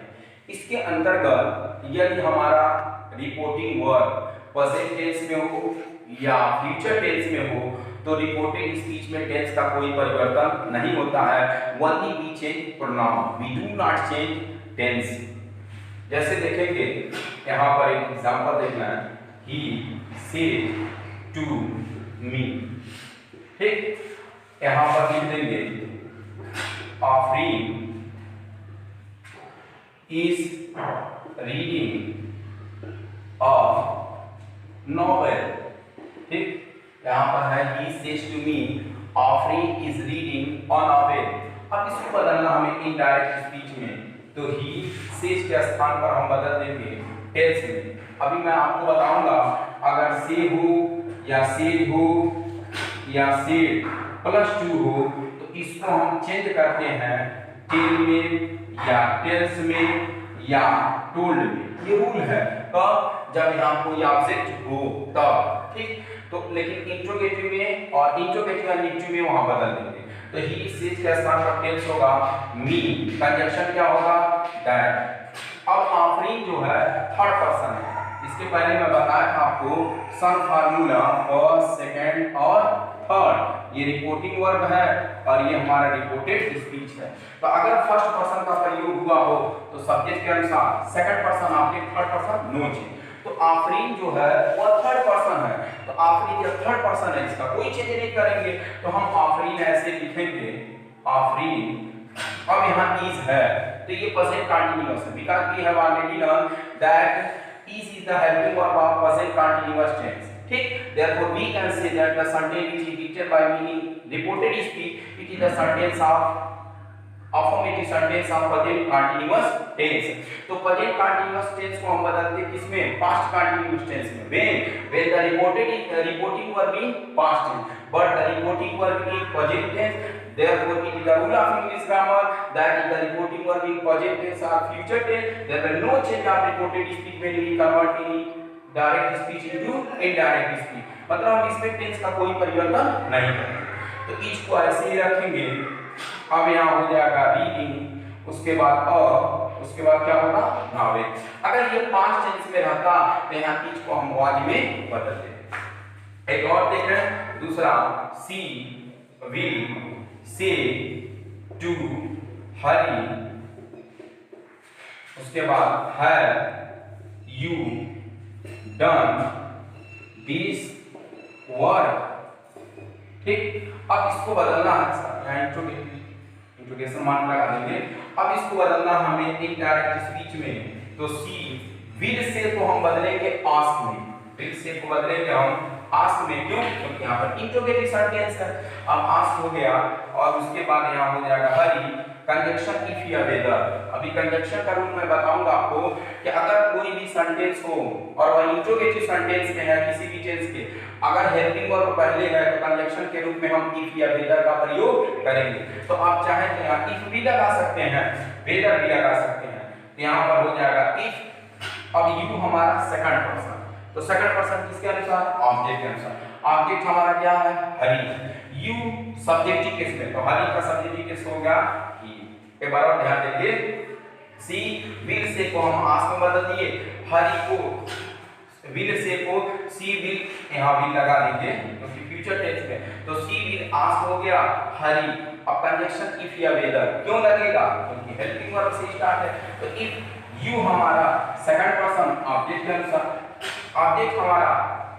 इसके अंतर्गत यदि हमारा रिपोर्टिंग वर्ब प्रेजेंट टेंस में हो या फ्यूचर टेंस में हो तो रिपोर्टेड स्पीच में टेंस का कोई परिवर्तन नहीं होता है। Only we change pronoun, we do not change tense. जैसे देखेंगे यहाँ पर एक एग्जांपल देखना है, ही सेड टू मी। ठीक, यहाँ पर लिख देंगे Afreen is reading a novel. ठीक, यहाँ पर है he says to me Afreen is reading a novel। अब इसको बदलना हमें इनडायरेक्ट स्पीच में, तो he says के स्थान पर हम बदल देंगे टेल्स में। अभी मैं आपको बताऊंगा, अगर से हो या सेड हो या सेड +2 हो तो इसको हम चेंज करते हैं टेल में या टेल्स में या टोल्ड में। ये रूल है, कब, जब यहाँ कोई ऑब्जेक्ट हो तब। ठीक, तो लेकिन इंट्रोगेटिव में और इंट्रोगेटिव और नेगेटिव में वहां बदल देंगे। तो ही सेज के स्थान पर टेल्स होगा मी, कंजंक्शन क्या होगा दैट। अब आफरीन जो है थर्ड पर्सन है। इसके पहले मैं बताया था आपको सम फार्मूला फर्स्ट, सेकंड और थर्ड। ये रिपोर्टिंग वर्ब है और ये हमारा रिपोर्टेड स्पीच है। तो अगर फर्स्ट पर्सन का प्रयोग हुआ हो तो सब्जेक्ट के अनुसार second person object, third person no change. तो आफरीन जो है वो थर्ड पर्सन है, तो आफरीन जब थर्ड पर्सन है इसका कोई चेंज नहीं करेंगे, तो हम आफरीन ऐसे लिखेंगे आफरीन। अब यहाँ इज है तो ये प्रेजेंट कंटीन्यूअस है, because we have already learn that is the helping verb of present continuous tense. ठीक, therefore we can say that the sentence which is dictated by meaning reported speech, it is the sentence of affirmative sentence of present continuous tense। तो present continuous tense को हम बदलते किसमें, past continuous tense में। when the reporting verb in past tense but the reporting verb in present tense, therefore it is the rule of English grammar that is the reporting verb in present tense or future tense, there will no change of reported speech when we convert any direct speech into indirect speech। मतलब हम इसमें tense का कोई परिवर्तन नहीं करेंगे। तो etch को ऐसे ही रखेंगे। अब यहाँ हो जाएगा रीडिंग, उसके बाद उसके बाद क्या होगा नावेल। अगर ये पास्ट टेंस में रहता तो यहाँ इच को हम वाज में बदल देते। एक और देख रहे हैं, दूसरा सी विल से टू हरी, उसके बाद have you done this work. ठीक, अब इसको बदलना है, इंट्रोगेशन मार्क लगा देंगे। अब इसको बदलना हमें इनडायरेक्ट स्पीच में, तो सी विल से को हम बदलेंगे आस्क में, विल से को बदलेंगे हम आस्क में। क्यों, क्योंकि यहाँ पर इंट्रोगेटिव सेंटेंस है। अब आस्क हो गया और उसके बाद यहाँ हो जाएगा हरी, कंजंक्शन इफ या वेदर। अभी कंजंक्शन का रूल मैं बताऊंगा आपको कि अगर कोई भी सेंटेंस हो और वह इंट्रोगेटिव सेंटेंस में है किसी भी टेंस के, अगर हेल्पिंग वर्ब पहले है तो कंजंक्शन के रूप में हम इफ या वेदर का प्रयोग करेंगे। तो आप चाहे तो यहाँ इफ भी लगा सकते हैं, वेदर भी लगा सकते हैं। तो यहाँ पर हो जाएगा इफ। अब यू हमारा सेकंड पर्सन, तो सेकंड पर्सन किसके अनुसार, ऑब्जेक्ट के अनुसार। ऑब्जेक्ट हमारा क्या है हरी, यू सब्जेक्टिव केस में, तो हरी का सब्जेक्टिव केस हो गया ही। एक बार और ध्यान देंगे, सी विल से को हम आस्क में बदल दिए, हरी को विल से को सी विल यहाँ विल लगा देंगे क्योंकि फ्यूचर टेंस में, तो सी विल आस्क हो गया हरी। अब कंजंक्शन इफ या वेदर क्यों लगेगा, क्योंकि हेल्पिंग वर्ब से स्टार्ट है। तो इफ यू हमारा सेकंड पर्सन ऑब्जेक्ट के अनुसार, ऑब्जेक्ट हमारा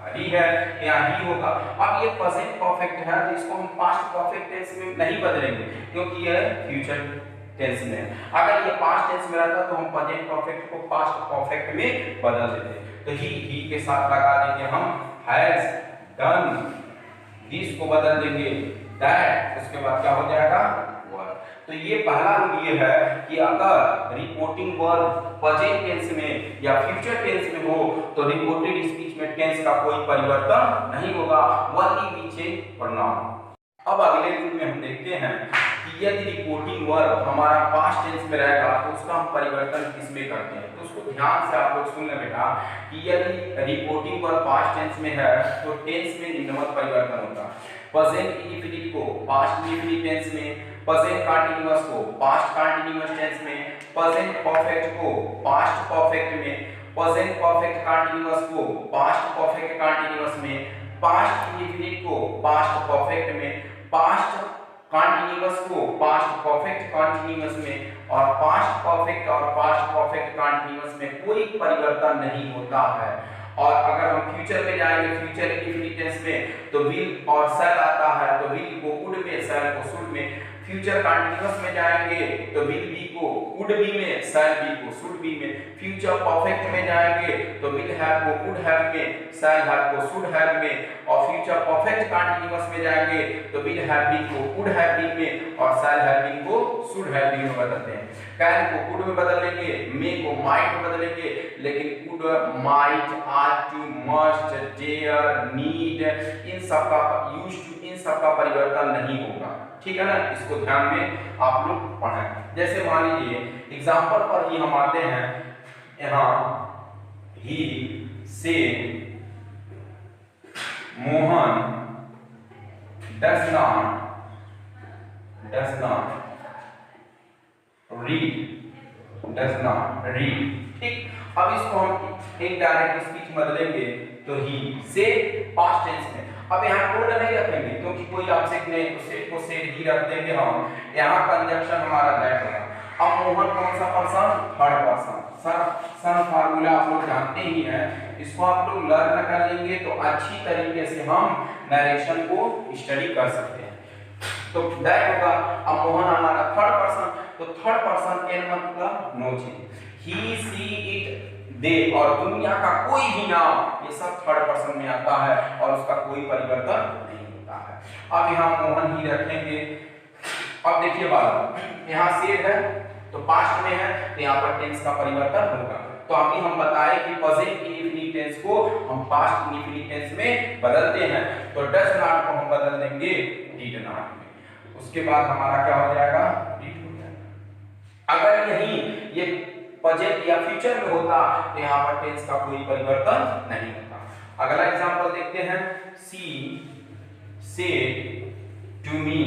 हरी है, यहाँ ही होगा। अब ये प्रेजेंट परफेक्ट है तो इसको हम पास्ट परफेक्ट टेंस में नहीं बदलेंगे क्योंकि यह फ्यूचर टेंस में है। अगर ये पास्ट टेंस में रहता तो हम प्रेजेंट परफेक्ट को पास्ट परफेक्ट में बदल देते। तो ही के साथ लगा देंगे हम हैज डन, दिस को बदल देंगे दैट, उसके बाद क्या हो जाएगा वर। तो ये पहला रूल ये है कि अगर रिपोर्टिंग वर्ब प्रेजेंट टेंस में या फ्यूचर टेंस में हो तो रिपोर्टेड स्पीच में टेंस का कोई परिवर्तन नहीं होगा, ओनली वी चेंज प्रोनाउन। अब अगले रूल में हम देखते हैं कि यदि रिपोर्टिंग वर्ब हमारा पास्ट टेंस में रहेगा तो उसका हम परिवर्तन किसमें करते हैं। तो उसको ध्यान से आप लोग सुन लें बेटा कि यदि रिपोर्टिंग वर्ब पास्ट टेंस में है तो टेंस में निम्नवत परिवर्तन होता है। प्रेजेंट इंडेफिनिट को पास्ट इंडेफिनिट टेंस में, प्रेजेंट कंटीन्यूअस को पास्ट कंटीन्यूअस टेंस में, प्रेजेंट परफेक्ट को पास्ट परफेक्ट में, प्रेजेंट परफेक्ट कंटीन्यूअस को पास्ट परफेक्ट कंटीन्यूअस में, पास्ट इंडेफिनिट को पास्ट परफेक्ट में, पास्ट कंटीन्यूअस को पास्ट परफेक्ट कंटीन्यूअस में, और पास्ट परफेक्ट और पास्ट परफेक्ट कंटीन्यूअस में कोई परिवर्तन नहीं होता है। और अगर हम फ्यूचर में जाएंगे, फ्यूचर इंडेफिनिट टेंस में तो विल और शैल आता है, तो विल को वुड में, शैल को शुड में। फ्यूचर कंटीन्यूअस में जाएंगे तो विल बी को वुड बी में, शैल बी को शुड बी में। फ्यूचर परफेक्ट में जाएंगे तो विल हैव को वुड हैव में, शैल हैव को शुड हैव में। और फ्यूचर परफेक्ट कंटीन्यूअस में जाएंगे तो विल हैव बीन को वुड हैव बीन में और शैल हैव बीन को शुड हैव बीन में बदलते हैं। कैन को वुड में बदल लेंगे, मे को माइट में बदलेंगे, लेकिन would, might, are to, must, dare, need, इन सब का यूज टू, इन सब का परिवर्तन नहीं होगा। ठीक है ना, इसको ध्यान में आप लोग पढ़ें। जैसे मान लीजिए एग्जांपल पर ही हम आते हैं, यहाँ ही से मोहन does not read, ठीक। अब इसको हम एक डायरेक्ट स्पीच बदलेंगे तो ही से पास्ट टेंस में। अब यहाँ टोल्ड नहीं रखेंगे क्योंकि कोई ऑब्जेक्ट नहीं, तो सेड को सेड ही रख देंगे हम। यहाँ कंजंक्शन हमारा दैट होगा। अब मोहन कौन सा पर्सन, थर्ड पर्सन। सन फार्मूला आप लोग जानते ही हैं, इसको आप लोग लर्न कर लेंगे तो अच्छी तरीके से हम नरेशन को स्टडी कर सकते हैं। तो दैट होगा। अब मोहन हमारा थर्ड पर्सन, तो थर्ड पर्सन एन मतलब no change, he she it they, और दुनिया का कोई भी नाम ये सब थर्ड पर्सन में आता है और उसका कोई परिवर्तन नहीं होता है। अब यहाँ मोहन ही रखेंगे। अब देखिए बात, यहाँ सेड है तो पास्ट में है तो यहाँ पर टेंस का परिवर्तन होगा। तो अभी हम बताए कि प्रेजेंट इंडेफिनिट टेंस को हम पास्ट इंडेफिनिट टेंस में बदलते हैं। तो डज नॉट को हम बदल देंगे डिड नॉट में। उसके बाद हमारा क्या हो जाएगा, डिड हो जाएगा। अगर यही ये प्रेजेंट या फ्यूचर में होता तो यहाँ पर टेंस का कोई परिवर्तन नहीं होता। अगला एग्जांपल देखते हैं, she said to me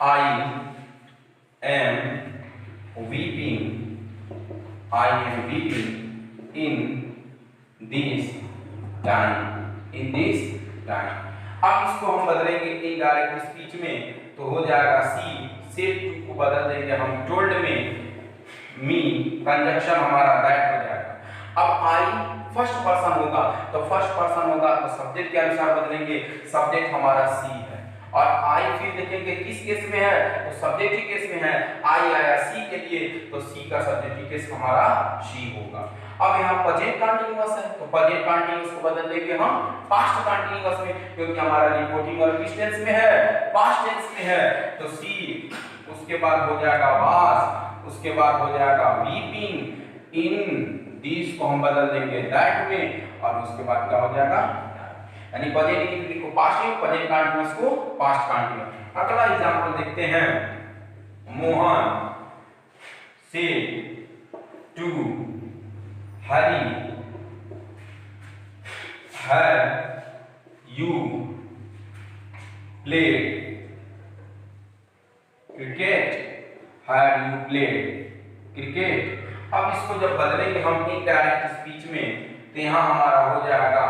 I am weeping in this time। अब इसको हम बदलेंगे इनडायरेक्ट स्पीच में तो हो जाएगा सी सेड टू को बदल देंगे हम टोल्ड में, मी कंजंक्शन हमारा दैट हो जाएगा। अब आई फर्स्ट पर्सन होगा तो फर्स्ट पर्सन होगा तो सब्जेक्ट के अनुसार बदलेंगे, सब्जेक्ट हमारा सी है। और आई फिर देखेंगे किस केस में है, तो सब्जेक्ट के केस में है। आई आया सी के लिए तो सी का सब्जेक्ट केस हमारा शी होगा। अब यहाँ प्रेजेंट कंटीन्यूअस है तो प्रेजेंट कंटीन्यूअस को बदल देंगे हम पास्ट कंटीन्यूअस में, क्योंकि हमारा रिपोर्टिंग वर्ब किस टेंस में है, पास्ट टेंस में है। तो सी, उसके बाद हो जाएगा वाज, उसके बाद हो जाएगा वीपिंग इन दिस को हम बदल देंगे दैट में, और उसके बाद क्या हो जाएगा, यानी प्रेजेंट इंडेफिनिट को पास्ट में, प्रेजेंट कंटीन्यूअस को पास्ट कंटीन्यूअस। अगला एग्जांपल देखते हैं, Mohan said to Hari have you played cricket, have you played cricket. अब इसको जब बदलेंगे हम इनडायरेक्ट स्पीच में तो यहाँ हमारा हो जाएगा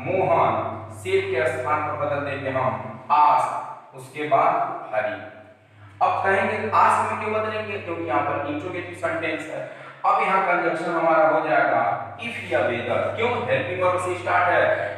मोहन, सेठ के स्थान पर बदल देंगे हम आस्क, उसके बाद हरी। अब कहेंगे आस्क में क्यों बदलेंगे, क्योंकि यहाँ पर इंट्रोगेटिव सेंटेंस है। अब यहाँ कंजंक्शन हमारा हो जाएगा इफ या वेदर, क्यों हेल्पिंग वर्ब से स्टार्ट है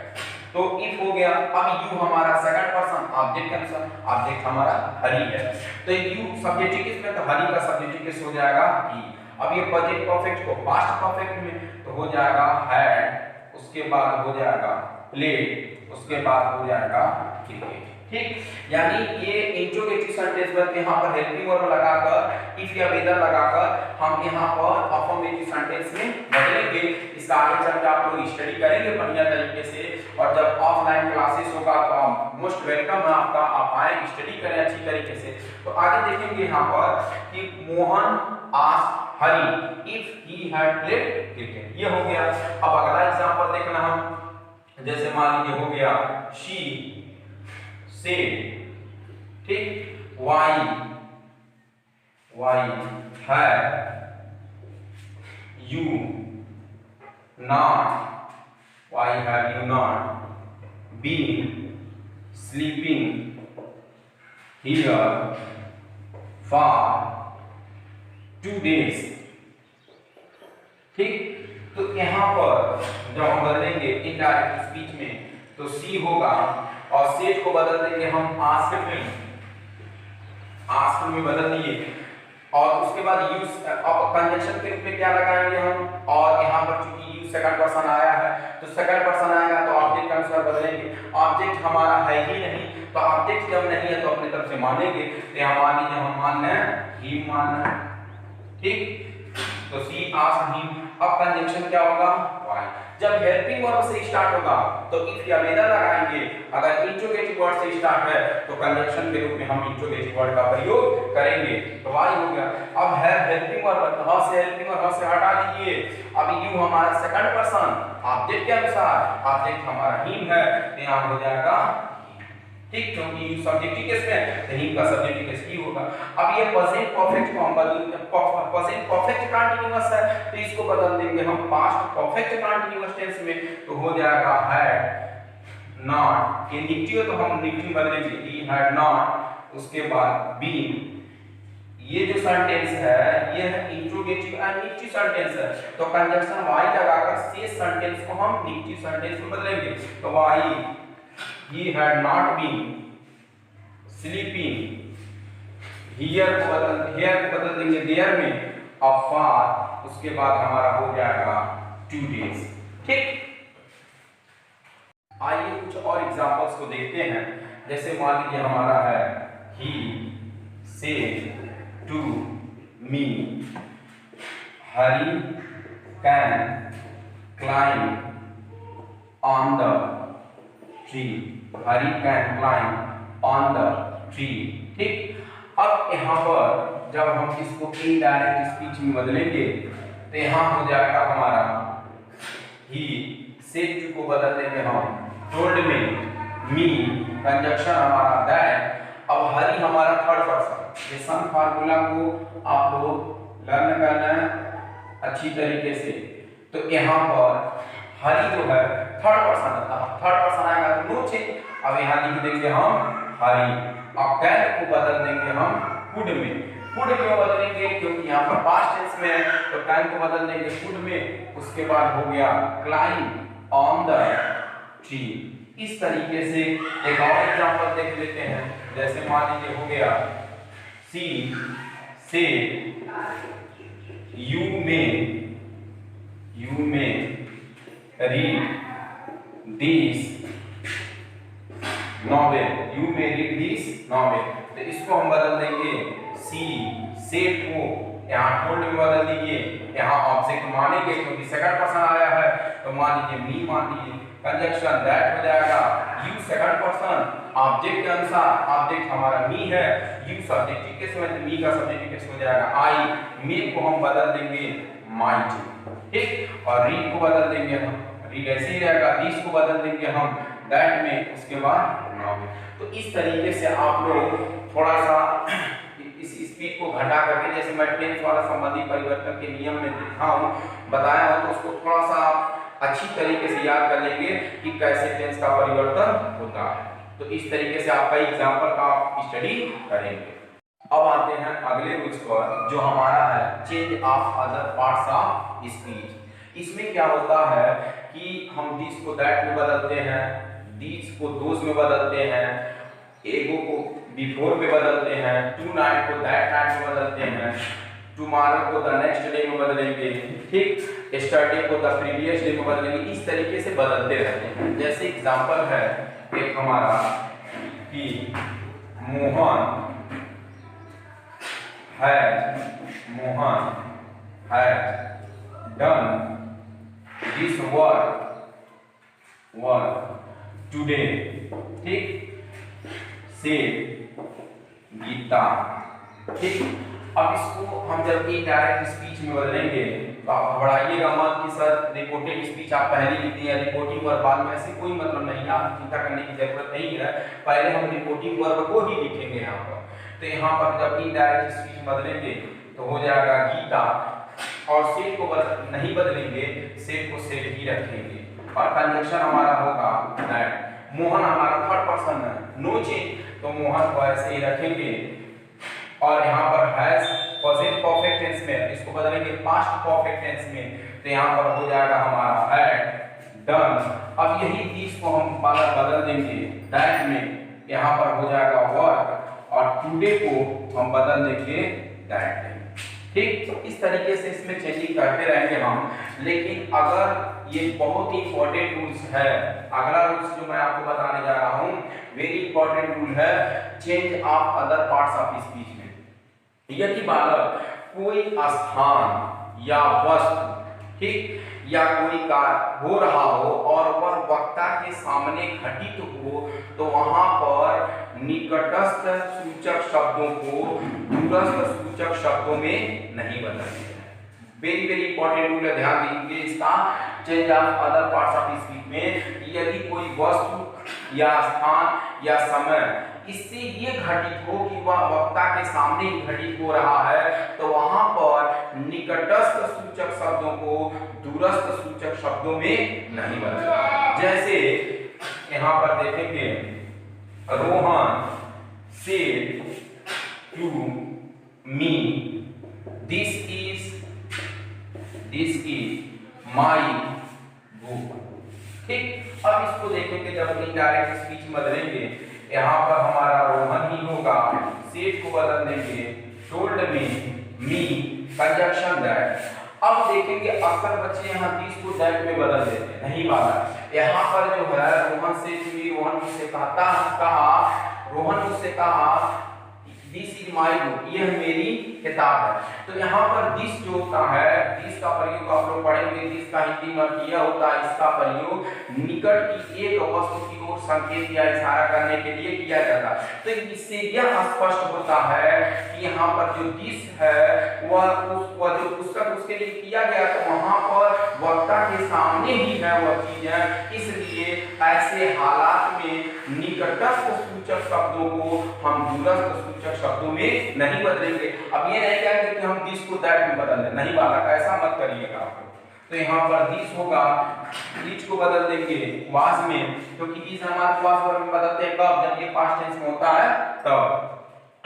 तो इफ हो गया। अब यू हमारा सेकंड पर्सन ऑब्जेक्ट के अनुसार, ऑब्जेक्ट हमारा हरी है तो यू सब्जेक्टिव केस में तो हरी का सब्जेक्टिव केस हो जाएगा ही। अब ये प्रेजेंट परफेक्ट को पास्ट परफेक्ट में तो हो जाएगा हैड, उसके बाद हो जाएगा प्लेड, उसके बाद हो जाएगा क्रिकेट। ठीक, यानी ये इंट्रोगेटिव सेंटेंस पर यहाँ पर हेल्पिंग वर्ब लगाकर इफ या वेदर लगाकर हम यहाँ पर अफर्मेटिव सेंटेंस में बदलेंगे। इसका आगे चल के आप लोग स्टडी करेंगे बढ़िया तरीके से, और जब ऑफलाइन क्लासेस होगा तो मोस्ट वेलकम है आपका, आप आए स्टडी करें अच्छी तरीके से। तो आगे देखेंगे यहाँ पर कि Mohan asked Hari if he had played cricket, ये हो गया। अब अगला एग्जांपल देखना हम, जैसे मान लीजिए हो गया शी से, ठीक, वाई है you not, why have you not been sleeping here for 2 days। ठीक, तो यहाँ पर जब हम बदलेंगे इनडायरेक्ट स्पीच में तो सी होगा और सेट को बदल देंगे हम आस्क्ड में बदल दिए, और उसके बाद यूज अब कंजंक्शन के रूप में क्या लगाएंगे हम, और यहाँ पर चूंकि यूज सेकंड पर्सन आया है तो सेकंड पर्सन आएगा तो ऑब्जेक्ट के अनुसार बदलेंगे। ऑब्जेक्ट हमारा है ही नहीं तो ऑब्जेक्ट जब नहीं है तो अपनी तरफ से मानेंगे, तो यहाँ मान लीजिए हम मान रहे हैं ही मान रहे हैं, ठीक, तो सी आस्क्ड हिम। अब कंजंक्शन क्या होगा, वाई। जब हेल्पिंग वर्ब से स्टार्ट होगा तो इफ या वेदर लगाएंगे, अगर इंट्रोगेटिव वर्ड से स्टार्ट है तो कंजंक्शन के रूप में हम इंट्रोगेटिव वर्ड का प्रयोग करेंगे, तो वाई हो गया। अब है हेल्पिंग वर्ब, ह से हेल्पिंग वर्ब से हटा दीजिए। अब यू हमारा सेकंड पर्सन ऑब्जेक्ट के अनुसार, ऑब्जेक्ट हमारा हिम है तो यहाँ हो जाएगा, ठीक, क्योंकि यू सब्जेक्टिव केस में तो हिम का सब्जेक्टिव केस ही होगा। अब ये प्रेजेंट परफेक्ट को हम प्रेजेंट परफेक्ट कंटीन्यूअस है तो इसको बदल देंगे हम पास्ट परफेक्ट कंटीन्यूअस टेंस में, तो हो जाएगा हैड नॉट, ये निगेटिव तो हम निगेटिव बदलेंगे ही हैड नॉट, उसके बाद बीन। ये जो सेंटेंस है ये है इंट्रोगेटिव एंड निगेटिव सेंटेंस है तो कंजंक्शन वाई लगाकर शेष सेंटेंस को हम निगेटिव सेंटेंस में बदलेंगे, तो Y he had not been sleeping here को बदल देंगे there में, और far उसके बाद हमारा हो जाएगा 2 days। ठीक, आइए कुछ और एग्जांपल्स को देखते हैं। जैसे मान लीजिए हमारा है he said to me Hari can climb on the tree, Hari can climb on the tree। ठीक, अब यहाँ पर जब हम इसको इनडायरेक्ट स्पीच में बदलेंगे तो यहाँ हो जाएगा हमारा ही सेड टू को बदल देंगे हम टोल्ड में, मी कंजंक्शन हमारा दैट। अब हरी हमारा थर्ड पर्सन, ये सम फार्मूला को आप लोग लर्न करना है अच्छी तरीके से। तो यहाँ पर हरी जो है थर्ड पर्सन था, थर्ड पर्सन आएगा तो नो चेंज। अब यहाँ लिख देंगे हम हरी, अब कैन को बदल देंगे हम कुड में। कुड क्यों बदलेंगे, क्योंकि यहाँ पर पास्ट टेंस में है तो कैन को बदल देंगे कुड में, उसके बाद हो गया क्लाइंब ऑन द ट्री। इस तरीके से एक और एग्जांपल देख लेते हैं। जैसे मान लीजिए हो गया सी से यू में read this novel, you may read this novel। तो इसको हम बदल देंगे सी सेट को यहाँ टोल्ड में बदल दीजिए, यहाँ ऑब्जेक्ट मानेंगे क्योंकि सेकंड पर्सन आया है तो मान लीजिए मी मान लीजिए, कंजंक्शन दैट हो जाएगा यू सेकंड पर्सन ऑब्जेक्ट के अनुसार, ऑब्जेक्ट हमारा मी है, यू सब्जेक्टिव केस में तो मी का सब्जेक्टिव केस हो जाएगा आई। मे को हम बदल देंगे माइट, ठीक, और रीड को बदल देंगे हम रीड ऐसे ही रहेगा, दिस को बदल देंगे हम दैट में, उसके बाद नाउ में। तो इस तरीके से आप लोग थोड़ा सा इस स्पीड को घटा करके, जैसे मैं टेंस वाला संबंधी परिवर्तन के नियम में दिखाऊं बताया हो, तो उसको थोड़ा सा अच्छी तरीके से याद कर लेंगे कि कैसे टेंस का परिवर्तन होता है। तो इस तरीके से आपका एग्जाम्पल का आप स्टडी करेंगे। अब आते हैं अगले रूल्स पर, जो हमारा है change of other parts of speech. इसमें क्या होता है कि हम दिस को दैट में बदलते हैं, दिस को दोस में बदलते हैं, एगो को बिफोर में बदलते हैं, टू नाइट को दैट नाइट में बदलते हैं, टुमारो को द नेक्स्ट डे में बदलेंगे, ठीक, यस्टरडे को द प्रीवियस डे में बदलेंगे। इस तरीके से बदलते रहते हैं। जैसे एग्जांपल है एक हमारा कि Mohan has done this work today, ठीक, से गीता, ठीक। अब इसको हम जब इनडायरेक्ट स्पीच में बदलेंगे तो आप घबराइएगा मत कि सर रिपोर्टेड स्पीच आप पहले लिखते हैं, रिपोर्टिंग वर्ब बाद में, ऐसे कोई मतलब नहीं है, आप चिंता करने की जरूरत नहीं है। पहले हम रिपोर्टिंग वर्ब को ही लिखेंगे यहाँ पर। तो यहाँ पर जब इनडायरेक्ट स्पीच बदलेंगे तो हो जाएगा गीता, और सेट को नहीं बदलेंगे, सेट को सेट ही रखेंगे, और कंजक्शन हमारा होगा दैट। मोहन हमारा थर्ड पर्सन है, नो चेंज, तो मोहन को ऐसे ही रखेंगे। और यहाँ पर हैज प्रेजेंट परफेक्ट टेंस में इसको बदलेंगे पास्ट परफेक्ट टेंस में, तो यहाँ पर हो जाएगा हमारा हैड डन। अब यही दिस को हम बदल देंगे दैट में, यहाँ पर हो जाएगा वर्क, और टुडे को हम बदल देंगे दैट में, ठीक। तो इस तरीके से इसमें चेंजिंग करते रहेंगे हम। लेकिन अगर ये बहुत ही इंपॉर्टेंट रूल्स है, अगला रूल्स जो मैं आपको बताने जा रहा हूँ वेरी इंपॉर्टेंट रूल है change of other parts of speech में। यदि बालक कोई स्थान या वस्तु, ठीक, या कोई कार्य हो रहा हो और वह वक्ता के सामने घटित हो, तो वहां पर निकटस्थ सूचक शब्दों को दूरस्थ सूचक शब्दों में नहीं बदलते हैं। वेरी वेरी इंपॉर्टेंट रूल है, ध्यान दीजिए इसका। Change of other parts of speech में यदि कोई वस्तु या स्थान या समय इससे ये घटित हो कि वह वक्ता के सामने ही घटित हो रहा है, तो वहां पर निकटस्थ सूचक शब्दों को दूरस्थ सूचक शब्दों में नहीं बदलना। जैसे यहाँ पर देखेंगे Rohan said to me this is my book, ठीक। अब इसको देखेंगे जब इनडायरेक्ट स्पीच बदलेंगे, यहाँ पर हमारा रोहन ही होगा, सेड को बदल देंगे टोल्ड मी कंजक्शन दैट। अब देखेंगे अक्सर बच्चे यहाँ दिस को दैट में बदल देते हैं, नहीं बात। यहाँ पर जो है रोहन से रोहन मुझसे कहा दिस इज माई बुक, यह मेरी किताब है। तो यहाँ पर दिस जो होता है, दिस का प्रयोग आप लोग पढ़ेंगे, दिस का हिंदी में अर्थ यह होता है, इसका प्रयोग निकट की एक वस्तु की ओर संकेत या इशारा करने के लिए किया जाता है। तो इससे यह स्पष्ट होता है कि यहाँ पर जो दिस है वह जो पुस्तक उसके लिए किया गया, तो वहां पर वक्ता के सामने ही है वह चीज है, इसलिए ऐसे हालात में निकटस्थ सूचक शब्दों को हम दूरस्थ सूचक शब्दों में नहीं बदलेंगे। अब ये नहीं कहेंगे कि हम दिस को दैट में बदल दें, नहीं बालक, ऐसा मत करिएगा आप। तो यहाँ पर दिस होगा, दिस को बदल देंगे वाज में, क्योंकि दिस हमारे वाज वर्ब में बदलते हैं कब, जब ये पास्ट टेंस में होता है तब।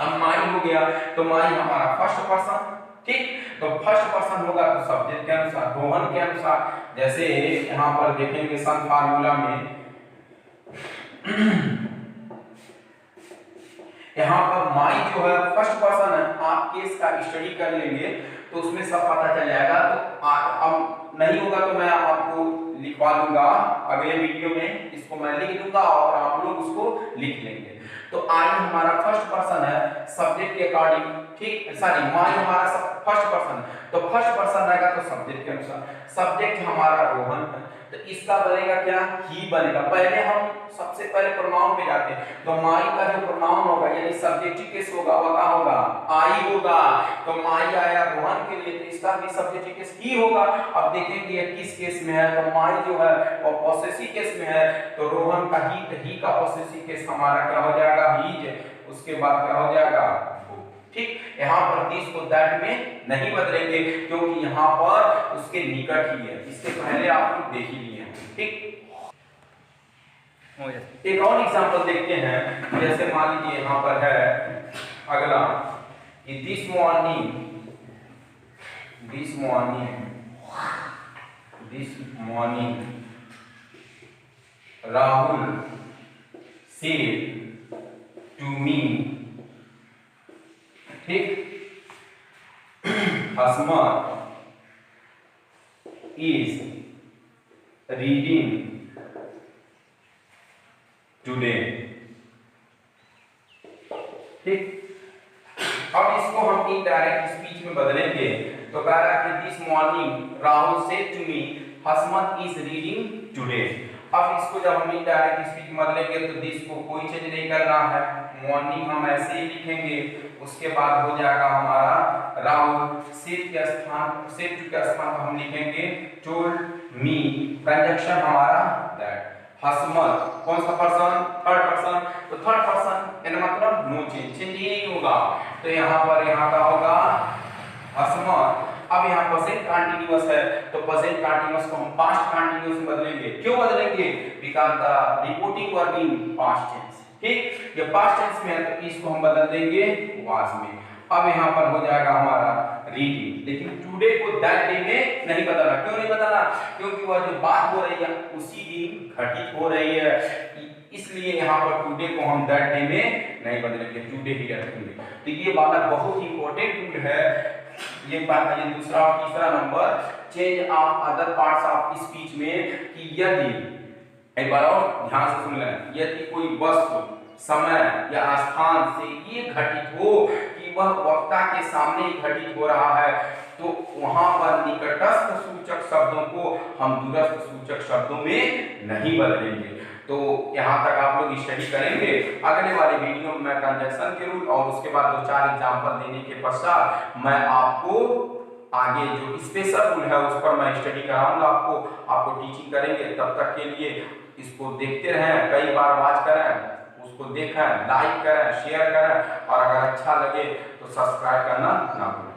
अब माई हो गया, तो माई हमारा फर्स्ट पर्सन, ठीक। तो फर्स्ट पर्सन होगा तो सब्जेक्ट के अनुसार, रोहन के अनुसार। जैसे यहाँ पर देखेंगे सन फार्मूला में यहाँ पर माई जो है फर्स्ट पर्सन है, आप केस का स्टडी कर लेंगे तो उसमें सब पता चल जाएगा। तो अब नहीं होगा तो मैं आपको लिखवा दूंगा अगले वीडियो में, इसको मैं लिख दूंगा और आप लोग उसको लिख लेंगे। तो आई हमारा फर्स्ट पर्सन है सब्जेक्ट के अकॉर्डिंग, ठीक, सॉरी माई हमारा फर्स्ट पर्सन है, तो फर्स्ट पर्सन रहेगा तो सब्जेक्ट के अनुसार। सब्जेक्ट हमारा रोहन है, तो इसका बनेगा क्या, ही बनेगा। पहले हम सबसे पहले प्रोनाउन पे जाते हैं, तो माई का जो प्रोनाउन होगा यानी सब्जेक्टिव केस होगा वो क्या होगा, आई होगा। तो माई आया रोहन के लिए, तो इसका भी सब्जेक्टिव केस ही होगा। अब देखेंगे किस केस में है, तो माई जो है वो पॉसेसिव केस में है, तो रोहन का ही, तो ही का पॉसेसिव केस हमारा क्या हो जाएगा, हीज। उसके बाद क्या हो जाएगा, ठीक, यहाँ पर दिस को दैट में नहीं बदलेंगे क्योंकि यहाँ पर उसके निकट ही है, इससे पहले आप लोग देख ही लिए हैं। ठीक, एक और एग्जांपल देखते हैं, जैसे मान लीजिए यहाँ पर है अगला कि this morning Rahul said to me, ठीक, Asmat is reading today, ठीक। अब इसको हम इनडायरेक्ट स्पीच में बदलेंगे तो कह रहा है कि this morning Rahul said to me Hasmat is reading today. अब इसको जब हम इनडायरेक्ट स्पीच में बदलेंगे तो दिस को कोई चेंज नहीं करना है, मॉर्निंग हम ऐसे ही लिखेंगे, उसके बाद हो जाएगा हमारा राहुल, सेड के स्थान सेड टू के स्थान पर हम लिखेंगे टोल्ड मी, कंजक्शन हमारा दैट। हसमत कौन सा पर्सन, थर्ड पर्सन, तो थर्ड पर्सन यानी मतलब नो चेंज ही नहीं होगा, तो यहाँ पर यहाँ का होगा हसमत। अब यहाँ प्रेजेंट कंटीन्यूअस है तो प्रेजेंट कंटीन्यूअस को हम पास्ट कंटीन्यूअस में बदलेंगे। क्यों बदलेंगे? Because the reporting verb in past tense, ठीक, ये पास्ट टेंस में है तो इसको हम बदल देंगे वाज में। अब यहाँ पर हो जाएगा हमारा रीडिंग, लेकिन टुडे को दैट डे में नहीं बदलना। क्यों नहीं बदलना? क्योंकि वह जो बात हो रही है उसी दिन घटित हो रही है, इसलिए यहाँ पर टुडे को हम दैट डे में नहीं बदलेंगे, टुडे ही रखेंगे। तो ये वाला बहुत ही इंपॉर्टेंट रूल है। ये बात है, दूसरा और तीसरा number change of other parts of speech में कि यदि, एक बार और ध्यान से सुन लें, यदि कोई वस्तु, समय या स्थान से ये घटित हो कि वह वक्ता के सामने ही घटित हो रहा है तो वहां पर निकटस्थ सूचक शब्दों को हम दूरस्थ सूचक शब्दों में नहीं बदलेंगे। तो यहाँ तक आप लोग स्टडी करेंगे। अगले वाले वीडियो में मैं कंजक्शन के रूल और उसके बाद 2-4 एग्जांपल देने के पश्चात मैं आपको आगे जो स्पेशल रूल है उस पर मैं स्टडी कराऊंगा, आपको टीचिंग करेंगे। तब तक के लिए इसको देखते रहें, कई बार वॉच करें, उसको देखें, लाइक करें, शेयर करें और अगर अच्छा लगे तो सब्सक्राइब करना ना भूलें।